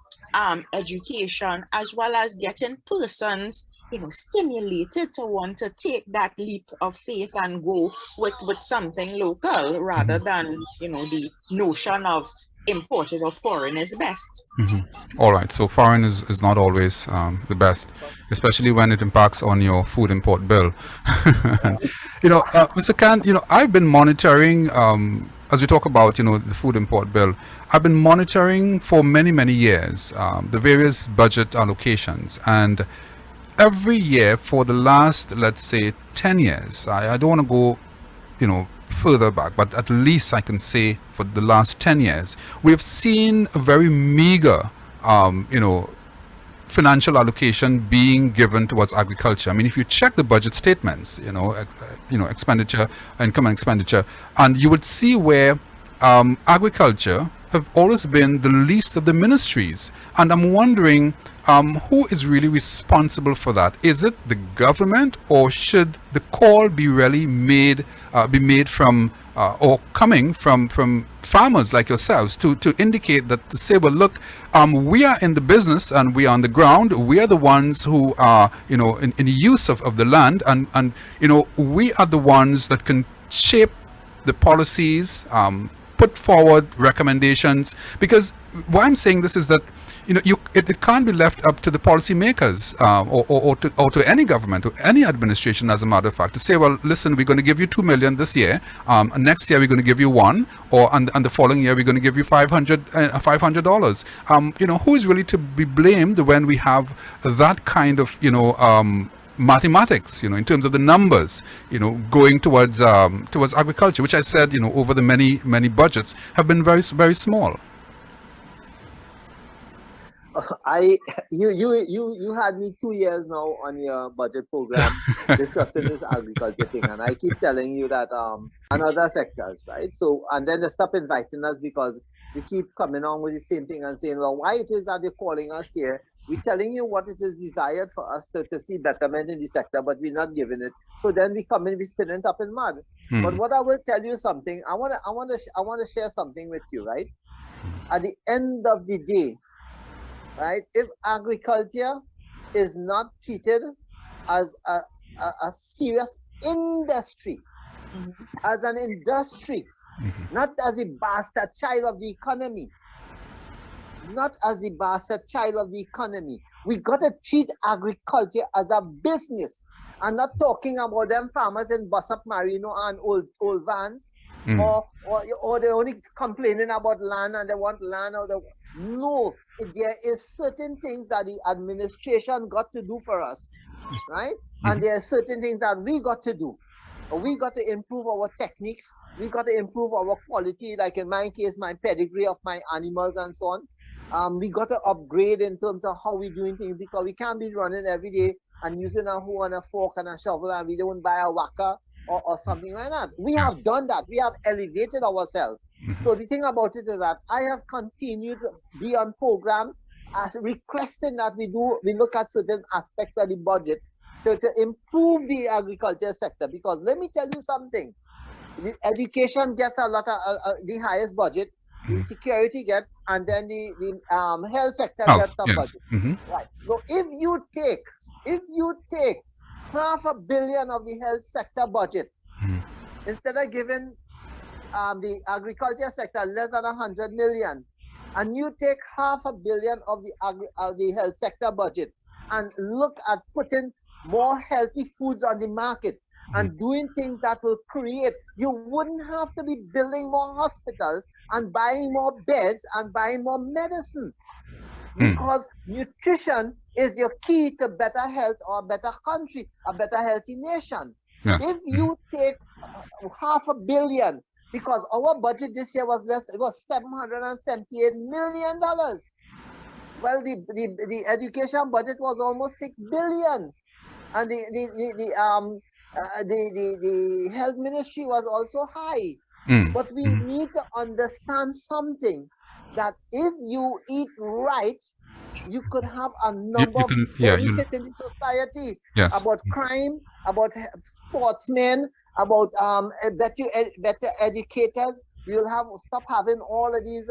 education, as well as getting persons, stimulated to want to take that leap of faith and go with something local rather than, the notion of imported or foreign is best. All right, so foreign is not always the best, especially when it impacts on your food import bill. And, Mr. Khan, I've been monitoring, as we talk about, the food import bill, I've been monitoring for many, many years the various budget allocations. And every year for the last, let's say, 10 years, I don't want to go, further back, but at least I can say for the last 10 years, we have seen a very meager, financial allocation being given towards agriculture. I mean, if you check the budget statements, expenditure, income and expenditure, and you would see where agriculture have always been the least of the ministries. And I'm wondering who is really responsible for that? Is it the government, or should the call be really made from or coming from farmers like yourselves to indicate that, to say, well, look, we are in the business and we are on the ground. We are the ones who are, in use of the land, and we are the ones that can shape the policies, put forward recommendations. Because why I'm saying this is that it can't be left up to the policymakers or to any government or any administration, as a matter of fact, to say, well, listen, we're going to give you 2 million this year, next year we're going to give you one, and the following year we're going to give you $500. Who is really to be blamed when we have that kind of mathematics, in terms of the numbers, going towards agriculture, which I said, over the many budgets have been very, very small. You had me 2 years now on your budget program discussing this agriculture thing, and I keep telling you that and other sectors, right? So, and then they stop inviting us because we keep coming on with the same thing and saying, well, why it is that they're calling us here? We're telling you what it is desired for us to see betterment in the sector, but we're not giving it. So then we come in, we spin it up in mud. But what I will tell you something, I want to share something with you, right? At the end of the day, right, if agriculture is not treated as a serious industry, as an industry, not as a bastard child of the economy, we got to treat agriculture as a business. I'm not talking about them farmers in Bossap Marino and old vans, or they're only complaining about land and they want land. No, there is certain things that the administration got to do for us, right? And there are certain things that we got to do. We got to improve our techniques. We got to improve our quality, like in my case, my pedigree of my animals and so on. We got to upgrade in terms of how we're doing things, because we can't be running every day and using a hoe and a fork and a shovel, and we don't buy a whacker or something like that. We have done that. We have elevated ourselves. So the thing about it is that I have continued to be on programs as requesting that we look at certain aspects of the budget to improve the agriculture sector. Because let me tell you something, the education gets a lot of the highest budget, the security gets, and then the health sector gets some budget. Right. So if you take $500 million of the health sector budget, instead of giving the agriculture sector less than 100 million, and you take $500 million of the health sector budget and look at putting more healthy foods on the market and doing things that will create, you wouldn't have to be building more hospitals and buying more beds and buying more medicine, because nutrition is your key to better health or a better country, a better healthy nation. Yes. If you take $500 million, because our budget this year was less, it was $778 million. Well, the education budget was almost $6 billion. and the health ministry was also high. But we need to understand something, that if you eat right, you could have a number of benefits in the society. Yes. About crime, about sportsmen, about better educators. You'll have stop having all of these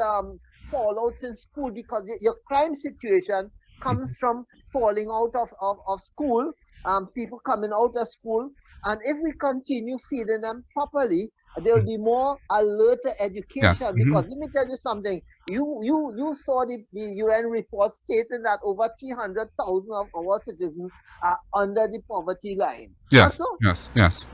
fallouts in school, because your crime situation comes from falling out of school, people coming out of school. And if we continue feeding them properly, there will be more alert to education. Because let me tell you something, you saw the UN report stating that over 300,000 of our citizens are under the poverty line. Yes, Also, yes.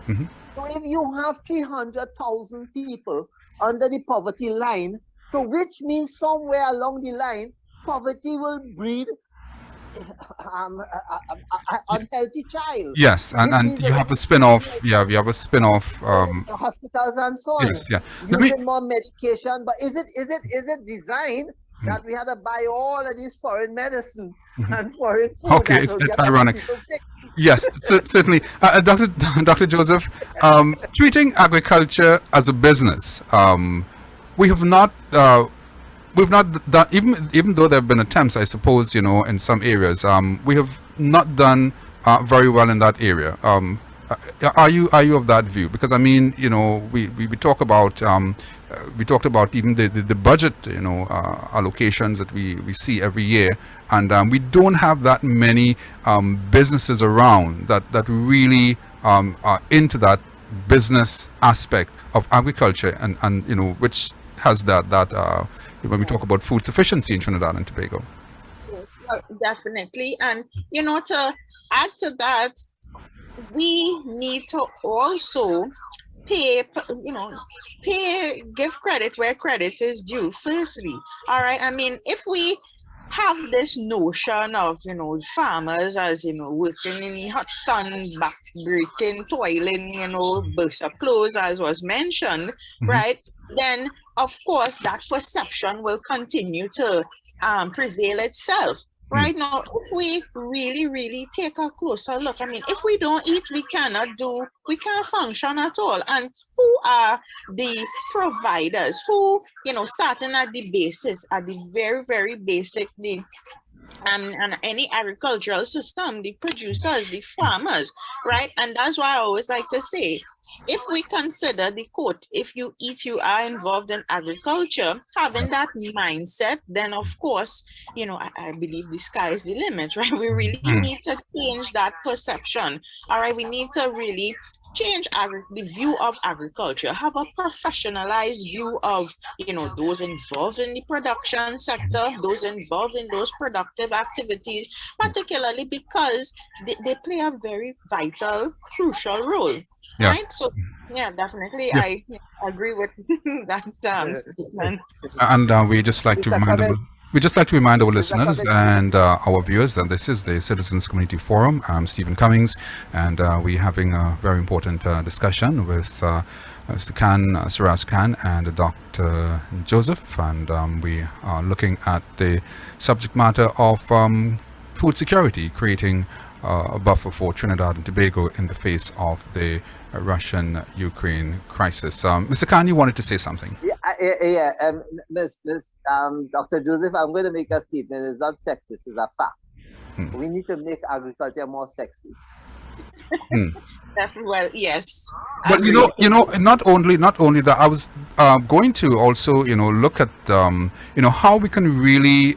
so if you have 300,000 people under the poverty line, so which means somewhere along the line, poverty will breed unhealthy child. Yes, and you have a spin-off. Yeah, we have a spin-off. Hospitals and so on. Yes, yeah. Using more medication, but is it designed that we had to buy all of these foreign medicine and foreign food? Okay, it's ironic. Yes, certainly, Dr. Joseph. Treating agriculture as a business, we have not. We've not done, even though there have been attempts, I suppose, in some areas. We have not done very well in that area. Are you of that view? Because I mean, we talk about we talked about even the budget, allocations that we see every year, and we don't have that many businesses around that really are into that business aspect of agriculture, and which has that when we talk about food sufficiency in Trinidad and Tobago. Well, definitely. And, to add to that, we need to also give credit where credit is due, firstly. All right. I mean, if we have this notion of, farmers as, working in the hot sun, back-breaking, toiling, burst of clothes, as was mentioned, right? Then, of course, that perception will continue to prevail itself. Right now, if we really, really take a closer look, I mean, if we don't eat, we can't function at all. And who are the providers who, starting at the basis, at the very, very basic, and any agricultural system, the producers, the farmers, right? And that's why I always like to say, if we consider the quote, if you eat, you are involved in agriculture, having that mindset, then of course, I believe the sky is the limit, right? We really need to change that perception. All right, we need to really change the view of agriculture, have a professionalized view of, those involved in the production sector, those involved in those productive activities, particularly because they play a very vital, crucial role. Yes. Right? So, yeah, definitely, yeah. I agree with that statement. And we just like to remind our listeners and our viewers that this is the Citizens Community Forum. I'm Stephen Cummings, and we're having a very important discussion with Mr. Siraz Khan and Dr. Joseph, and we are looking at the subject matter of food security, creating a buffer for Trinidad and Tobago in the face of the Russian-Ukraine crisis. Mr. Khan, you wanted to say something? Yeah. Dr. Joseph, I'm going to make a statement. It's not sexist, it's a fact. We need to make agriculture more sexy. Well, yes. But not only that, I was going to also look at how we can really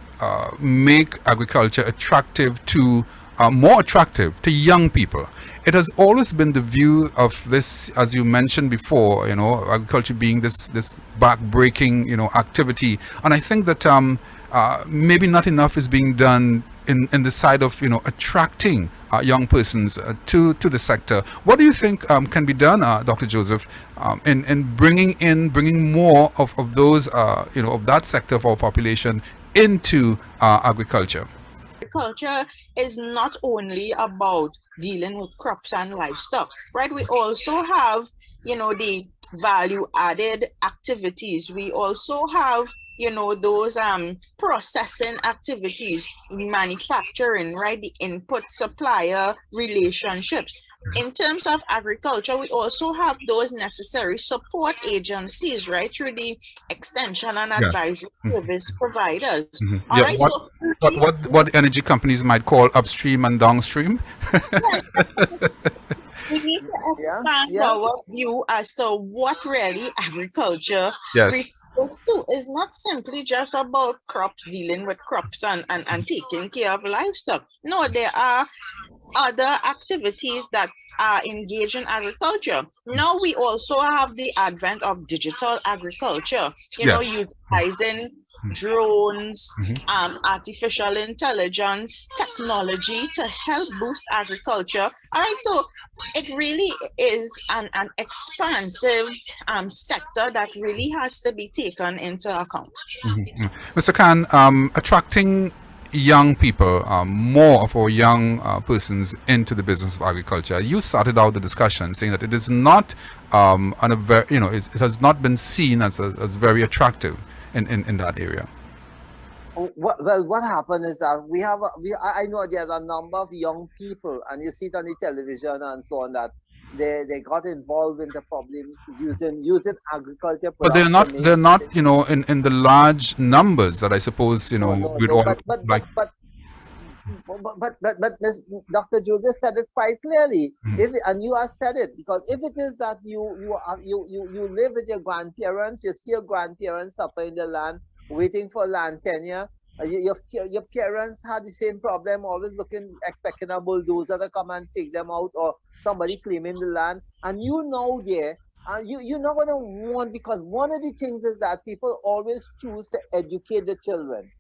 make agriculture attractive to more attractive to young people. It has always been the view of this, as you mentioned before, agriculture being this back-breaking, activity. And I think that maybe not enough is being done in the side of, attracting young persons to the sector. What do you think can be done, Dr. Joseph, in bringing more of those, of that sector of our population into agriculture? Agriculture is not only about dealing with crops and livestock, right? We also have, the value added activities. We also have, you know, those processing activities, manufacturing, right? The input supplier relationships. In terms of agriculture, we also have those necessary support agencies, right? Through the extension and Yes. advisory service providers. Mhm. All Yeah. right. What, So what energy companies might call upstream and downstream? we need to Yeah, expand yeah. our view as to what really agriculture Yes. refers to. It's not simply just about crops, dealing with crops and taking care of livestock. No, there are other activities that are engaged in agriculture. Now we also have the advent of digital agriculture, you know, Yes. utilizing drones, Mhm. artificial intelligence, technology to help boost agriculture. All right, so it really is an expansive sector that really has to be taken into account. Mr. Khan, attracting young people, more of our young persons into the business of agriculture. You started out the discussion saying that it is not, it has not been seen as very attractive in that area. What happened is that I know there's a number of young people, and you see it on the television and so on, that they got involved in the problem using agriculture But products to make. they're not, in the large numbers that I suppose, No, we'd all like. But Ms. Dr. Joseph said it quite clearly. Mhm. And you have said it, because if it is that you live with your grandparents, you see your grandparents up in the land waiting for land tenure. Your parents had the same problem, always expecting a bulldozer to come and take them out, or somebody claiming the land. And you know there, you're not going to want, because one of the things is that people always choose to educate the children,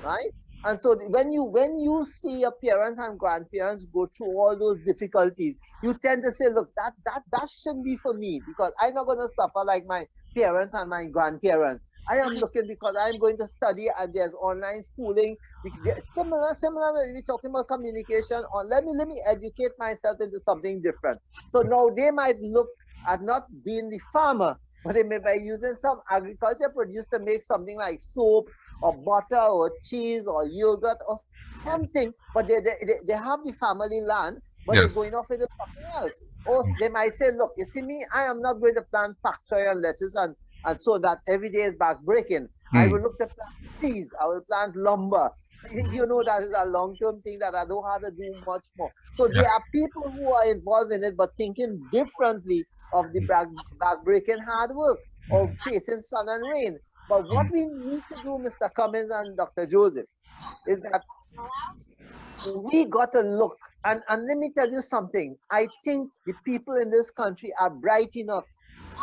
right? And so when you see your parents and grandparents go through all those difficulties, you tend to say, look, that shouldn't be for me, because I'm not going to suffer like my parents and my grandparents. I am looking because I'm going to study, and there's online schooling. Similar. We're talking about communication. Or let me educate myself into something different. So now they might look at not being the farmer, but they may be using some agriculture produce to make something like soap or butter or cheese or yogurt or something, but they have the family land, but they're Yes. going off into something else. Or they might say, look, you see me, I am not going to plant pak choy and lettuce and so that every day is back breaking. I will look to plant trees, I will plant lumber. You know, that is a long-term thing that I don't have to do much more. So there are people who are involved in it, but thinking differently of the back-breaking hard work or facing sun and rain. But what we need to do, Mr. Cummings and Dr. Joseph, is that we got to look. And let me tell you something. I think the people in this country are bright enough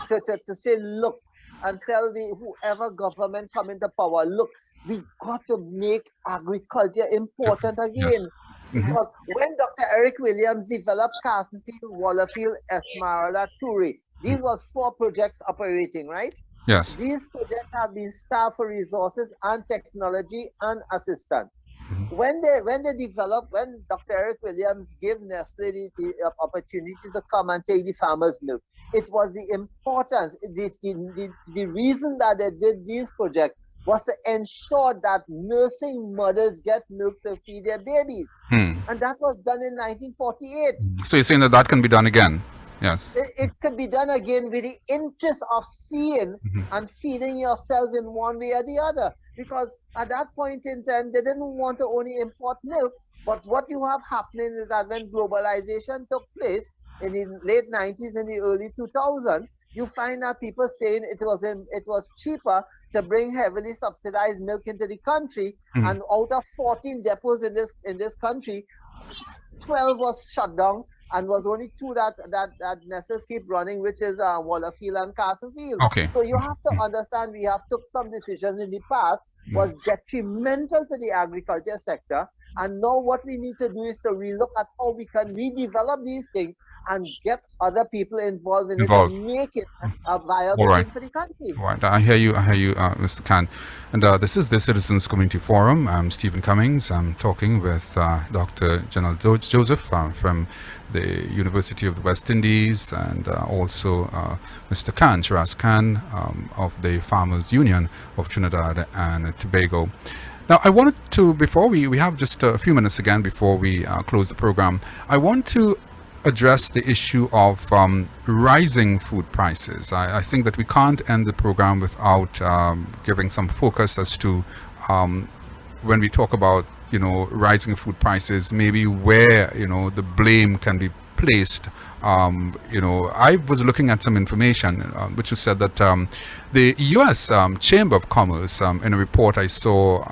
to say, look, and tell whoever government come into power, look, we got to make agriculture important again. Because when Dr. Eric Williams developed Castlefield, Wallerfield, Esmeralda, Turi, these was 4 projects operating, right? Yes. These projects have been staffed for resources and technology and assistance. When Dr. Eric Williams gave Nestle the opportunity to come and take the farmers' milk, it was the importance, the reason that they did these projects was to ensure that nursing mothers get milk to feed their babies. And that was done in 1948. So you're saying that can be done again? Yes. It could be done again with the interest of seeing and feeding yourself in one way or the other. Because at that point in time, they didn't want to only import milk. But what you have happening is that when globalization took place in the late 90s and the early 2000s, you find that people saying it was cheaper to bring heavily subsidized milk into the country. And out of 14 depots in this country, 12 was shut down, and was only 2 that Nessus keep running, which is Wallerfield and Castlefield. Okay. So you have to understand, we have took some decisions in the past was detrimental to the agriculture sector, and now what we need to do is to relook at how we can redevelop these things and get other people involved in it Involved. to make it a viable All right. thing for the country. Right, I hear you, Mr. Khan. And this is the Citizens Community Forum. I'm Stephen Cummings. I'm talking with Dr. General Joseph from the University of the West Indies, and also Mr. Khan, Shiraz Khan, of the Farmers Union of Trinidad and Tobago. Now, I wanted to, before we have just a few minutes again before we close the program, I want to address the issue of rising food prices. I think that we can't end the program without giving some focus as to when we talk about, rising food prices, maybe where, the blame can be placed. I was looking at some information which was said that the U.S. Chamber of Commerce, in a report I saw,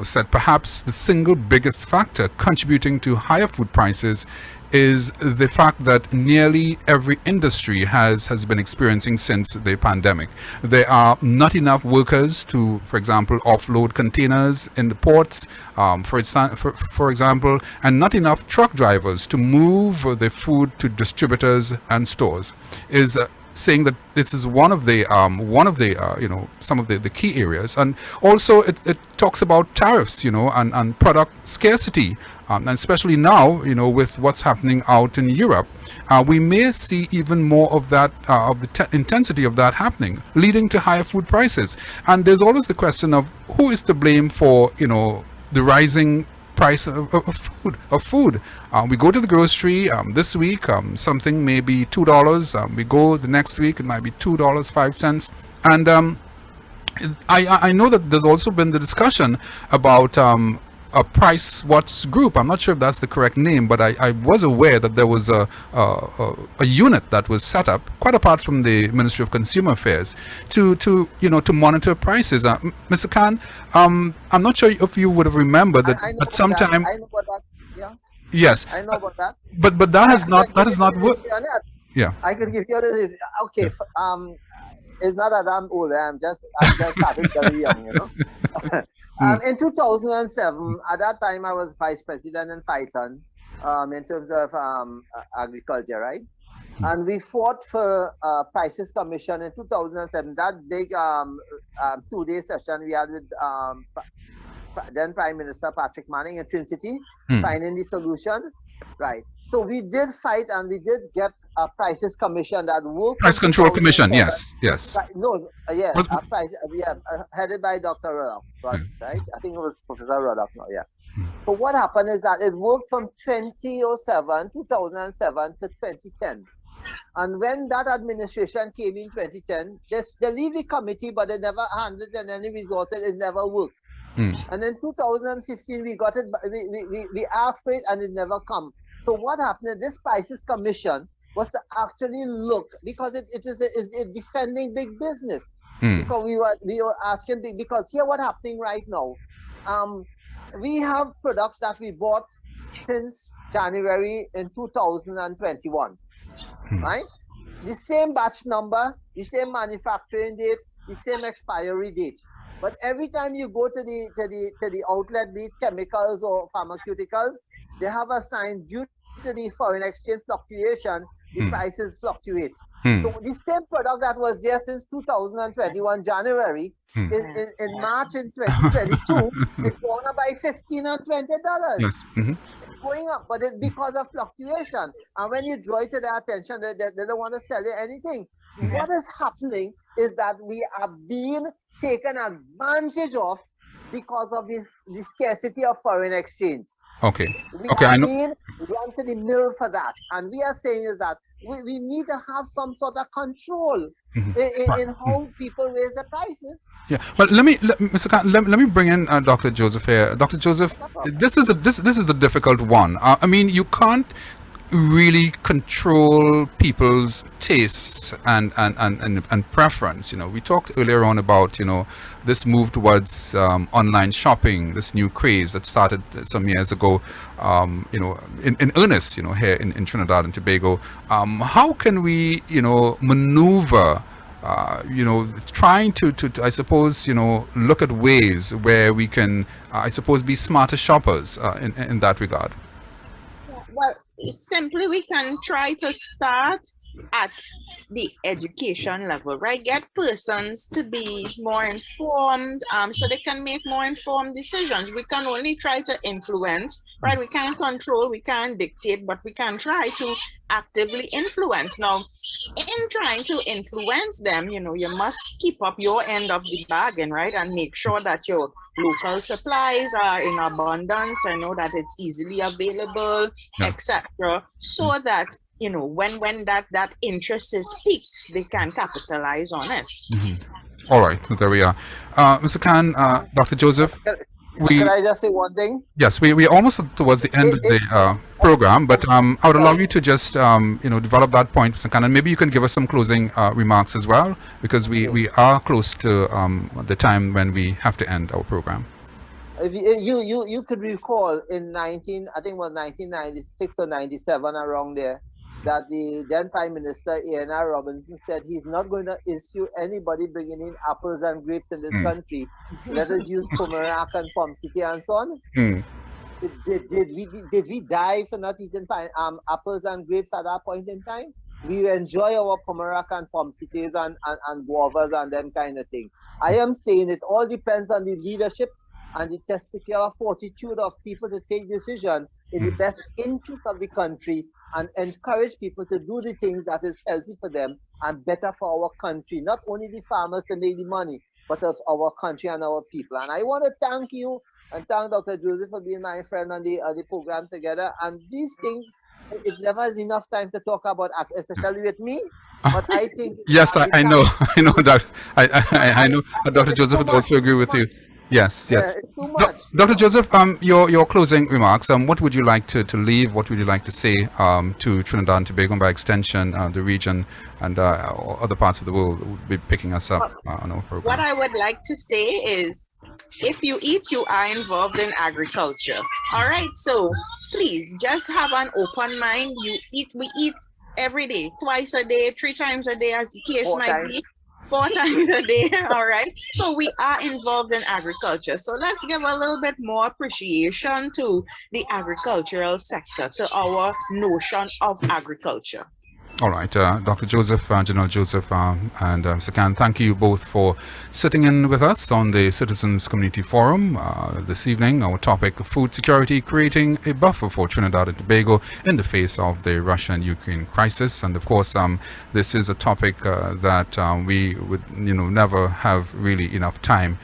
said perhaps the single biggest factor contributing to higher food prices is the fact that nearly every industry has been experiencing since the pandemic. There are not enough workers to, for example, offload containers in the ports, for example, and not enough truck drivers to move the food to distributors and stores. Is saying that this is one of the some of the key areas. And also it talks about tariffs, and product scarcity, and especially now, with what's happening out in Europe, we may see even more of that, of the intensity of that happening, leading to higher food prices. And there's always the question of who is to blame for the rising price of food. We go to the grocery this week, something may be $2. We go the next week, it might be $2.05. And I know that there's also been the discussion about a Price Watch group. I'm not sure if that's the correct name, but I was aware that there was a unit that was set up, quite apart from the Ministry of Consumer Affairs, to monitor prices. Mr. Khan, I'm not sure if you would have remembered that at some time. I know about that. Yeah. Yes. I know about that. But that has not worked. Yeah. I could give you the okay. It's not that I'm old. I'm just started very young, In 2007, at that time, I was vice president in Phyton, in terms of agriculture, right? And we fought for Prices Commission in 2007. That big 2-day session we had with then Prime Minister Patrick Manning in Twin City, finding the solution, right? So we did fight, and we did get a Prices Commission that worked. Price Control Commission, yes. Headed by Dr. Roddock, right? I think it was Professor Roddock now, yeah. So what happened is that it worked from 2007 to 2010. And when that administration came in 2010, they leave the committee, but they never handed in any resources. It never worked. And in 2015, we got it. We asked for it, and it never come. So what happened? This Prices Commission was to actually look, because it is defending big business. Because we were asking because here what's happening right now. We have products that we bought since January in 2021, right? The same batch number, the same manufacturing date, the same expiry date. But every time you go to the outlet, be it chemicals or pharmaceuticals, they have a sign due to the foreign exchange fluctuation, the prices fluctuate. So the same product that was there since 2021 January, in March in 2022, it's gone up by $15 and $20. It's going up, but it's because of fluctuation. And when you draw it to their attention, they don't want to sell you anything. What is happening is that we are being taken advantage of because of the scarcity of foreign exchange. Okay. I know. Being run to the mill for that, and we are saying is that we need to have some sort of control in how people raise their prices. Yeah, but Mr. Khan, let me bring in Dr. Joseph here. Dr. Joseph, this is a difficult one. I mean, you can't really control people's tastes and preference. We talked earlier on about this move towards online shopping, this new craze that started some years ago, in earnest, here in Trinidad and Tobago. How can we maneuver, trying to I suppose look at ways where we can I suppose be smarter shoppers in that regard? Well, simply we can try to start at the education level, right? Get persons to be more informed, so they can make more informed decisions. We can only try to influence, right? We can't control, we can't dictate, but we can try to actively influence. Now, in trying to influence them, you know, you must keep up your end of the bargain, right? And make sure that your local supplies are in abundance. I know that it's easily available, etc. So that, you know, when that interest is peaked, they can capitalize on it. All right, there we are. Mr. Khan, Dr. Joseph, Can I just say one thing? Yes, we're almost towards the end of the program, but I would allow you to just develop that point, Mr. Khan, and maybe you can give us some closing remarks as well, because we are close to the time when we have to end our program. If you could recall in 1996 or 97, around there, that the then Prime Minister A.N.R. Robinson said he's not going to issue anybody bringing in apples and grapes in this country. Let us use Pomerac and Pomsity and so on. Did we die for not eating apples and grapes at that point in time? We enjoy our Pomerac and Pomsities and guavas and them kind of thing. I am saying it all depends on the leadership and the testicular fortitude of people to take decision in the best interest of the country and encourage people to do the things that is healthy for them and better for our country. Not only the farmers to make the money, but of our country and our people. And I want to thank you and thank Dr. Joseph for being my friend on the program together. And these things, it never is enough time to talk about, especially with me. But I think yes, I know that I know Dr. Joseph would also agree with you. Yes. It's too much. Dr. Joseph, your closing remarks. What would you like to leave? What would you like to say to Trinidad and Tobago, and by extension, the region and other parts of the world will be picking us up on our program? What I would like to say is, if you eat, you are involved in agriculture. All right, so please just have an open mind. We eat every day, twice a day, 3 times a day, as the case might be. 4 times a day. All right, so we are involved in agriculture, so let's give a little bit more appreciation to the agricultural sector, to our notion of agriculture. All right, Dr. Joseph, General Joseph, and Mr. Khan, thank you both for sitting in with us on the Citizens Community Forum this evening. Our topic, food security, creating a buffer for Trinidad and Tobago in the face of the Russia-Ukraine crisis. And of course, this is a topic that we would, never have really enough time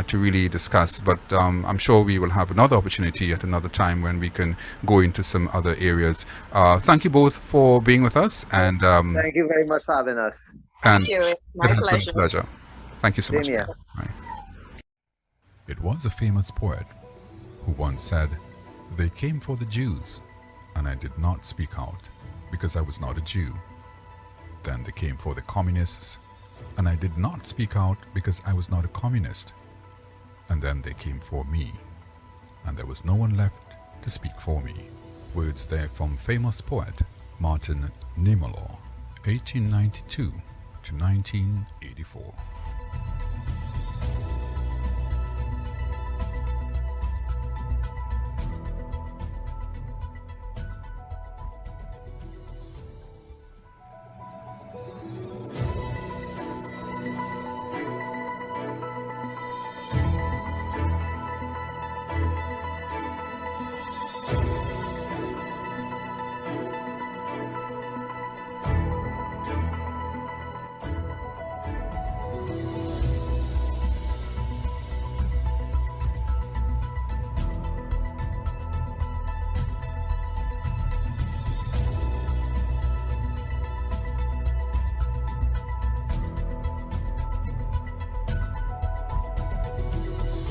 to really discuss. But I'm sure we will have another opportunity at another time when we can go into some other areas. Thank you both for being with us. And thank you very much for having us. Thank you. My pleasure. Thank you so much. Right. It was a famous poet who once said, "They came for the Jews, and I did not speak out because I was not a Jew. Then they came for the communists, and I did not speak out because I was not a communist. And then they came for me, and there was no one left to speak for me." Words there from famous poet Martin Niemöller, 1892 to 1984.